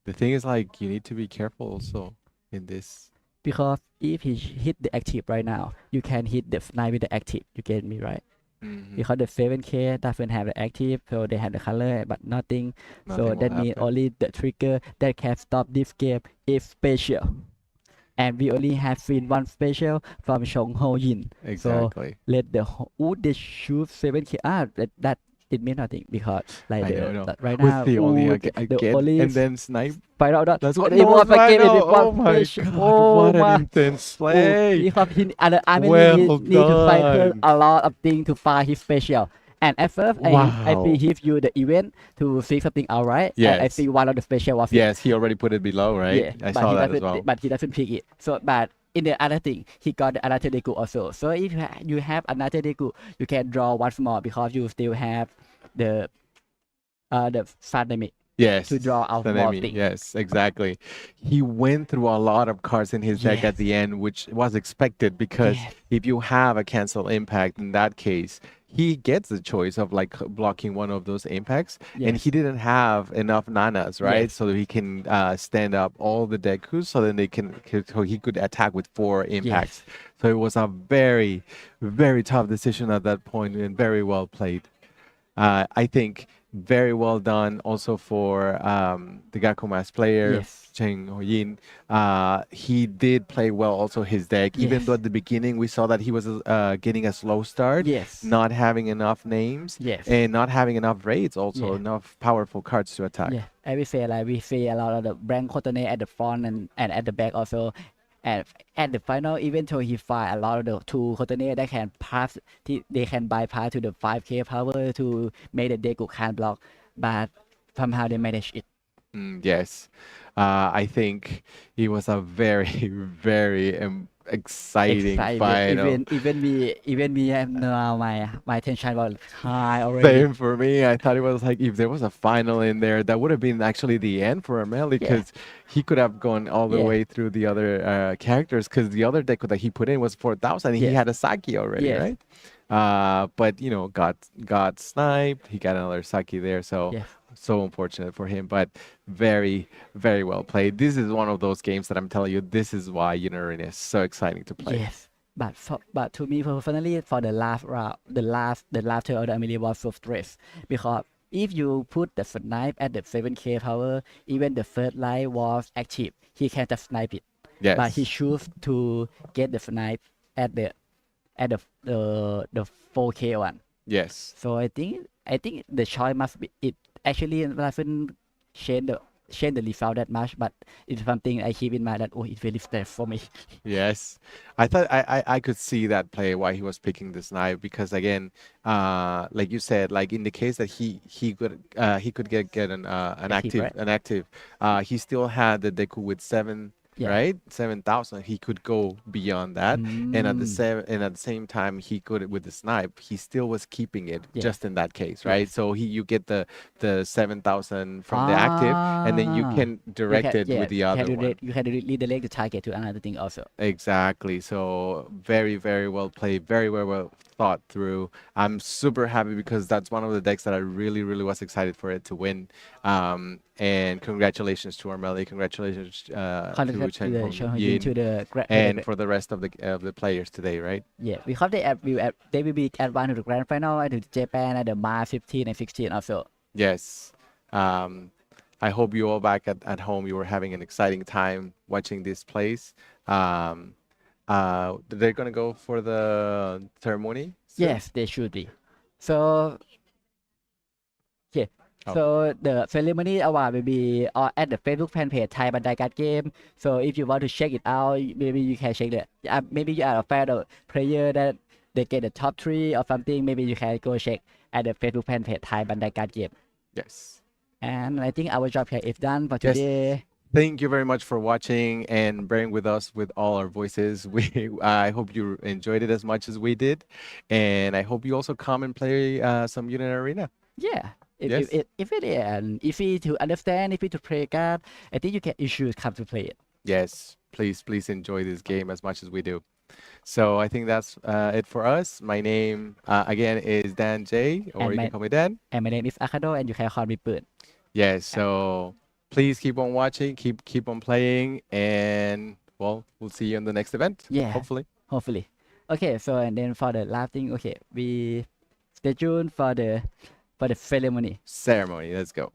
The thing is, like, you need to be careful also in this. because if he hit the active right now, you can hit the snipe with the active. You get me right? Hmm. Because the 7K doesn't have the active, so they have the color but nothing. So Nothing will that means happen. only the trigger that can stop this game is special. And we only have seen one special from Chong Ho Yin. So Exactly. let the ooh they shoot 7K. That it means nothing because like I know, I know. right With now the only the again only and then snipe. final dot That's what. it No was a game final. it was Oh my special. God! Oh What an my. intense Oh, play. because he and the Army Well need to cycle done. a lot of things to find his special. And at first, I feel Wow. give you the event to see something out right. I Yes. see one of the special was it. Yes, he already put it below, right? Yeah, I saw that as well. but he doesn't pick it. So, but in the other thing, he got the another deku also. So if you have another deku, you can draw once more because you still have the pandemic Yes, to draw out more Sanemi. thing. Yes, exactly. He went through a lot of cards in his deck at Yes, the end, which was expected because yes, if you have a cancel impact in that case, he gets the choice of like blocking one of those impacts, and he yes, didn't have enough nanas, right? yes, So that he can stand up all the Dekus, so then so he could attack with 4 impacts. yes, So it was a very, very tough decision at that point, and very well played. I think very well done also for the Gakumas player, yes, Cheng Hoyin. He did play well also his deck, even though yes, at the beginning we saw that he was getting a slow start, yes, not having enough names, yes. and not having enough raids also, Yeah. enough powerful cards to attack. Yeah, I will say like we see a lot of the brand coordinate at the front and at the back also. And at the final, even though he find a lot of the two coordinate that can pass, they can bypass to the 5K power to make the Deku can't block, but somehow they manage it. Yes. I think it was a very, very exciting Excited. final. Even me now my tension was high already. Same for me. I thought it was like if there was a final in there, that would have been actually the end for Ameli Yeah, because he could have gone all the yeah, way through the other characters because the other deck that he put in was 4,000 and he yes, had a Saki already, yes, right? But got sniped. He got another Saki there, so yes. so unfortunate for him. But very, very well played. This is one of those games that I'm telling you, this is why Unirine is so exciting to play. Yes, but to me personally, for the last round, the last turn of the Amelie was so stressed because if you put the snipe at the 7K power, even the first line was active, he can just snipe it. But he Yes. choose to get the snipe at the 4K one. Yes. So I think the choice must be it actually doesn't change the change the result that much, but it's something I keep in mind that oh it's very stress for me. Yes, I thought I could see that play why he was picking this knife because again, like you said, like in the case that he could get Active, right? an active, he still had the Deku with seven, Yeah. right? 7,000. He could go beyond that, and Mm, at the same time he could with the snipe, he still was keeping it yes, just in that case, right? yes. So you get the 7,000 from the active, and then you Ah, can direct it yeah, with the other one. you can redirect the target to another thing also. Exactly. So very, very well played, very, very well thought through. I'm super happy because that's one of the decks that I really, really was excited for it to win. And congratulations to Armeli, congratulations to Contact to Chen the Hong Shohun Yin Yin, to the and for the rest of the players today, right? yeah because they will be advanced to the grand final and to Japan at the March 15 and 16 also. Yes. Um, I hope you all back at home, you were having an exciting time watching this plays. Um, they're gonna go for the ceremony soon. Yes, they should be. So yeah. Oh, So the ceremony award will be at the Facebook fan page Thai Bandai Card Game. So if you want to check it out, maybe you can check it. Maybe you are a fan of player that they get the top 3 or something. Maybe you can go check at the Facebook fan page Thai Bandai Card Game. yes. And I think our job here is done for Yes. today. Thank you very much for watching and bearing with us with all our voices. I hope you enjoyed it as much as we did, and I hope you also come and play some Unit Arena. Yeah. Yes, If it is easy to understand, easy to play card, I think you should come to play it. yes. Please enjoy this game as much as we do. So I think that's it for us. My name again is Dan J, or And you can my call me Dan. and my name is Akado, and you can call meปืน. Yes. So please keep on watching, keep on playing, and well, we'll see you in the next event. Yeah. Hopefully. Hopefully. Okay, so and then for the last thing, okay, we stay tuned for the ceremony. Ceremony. Let's go.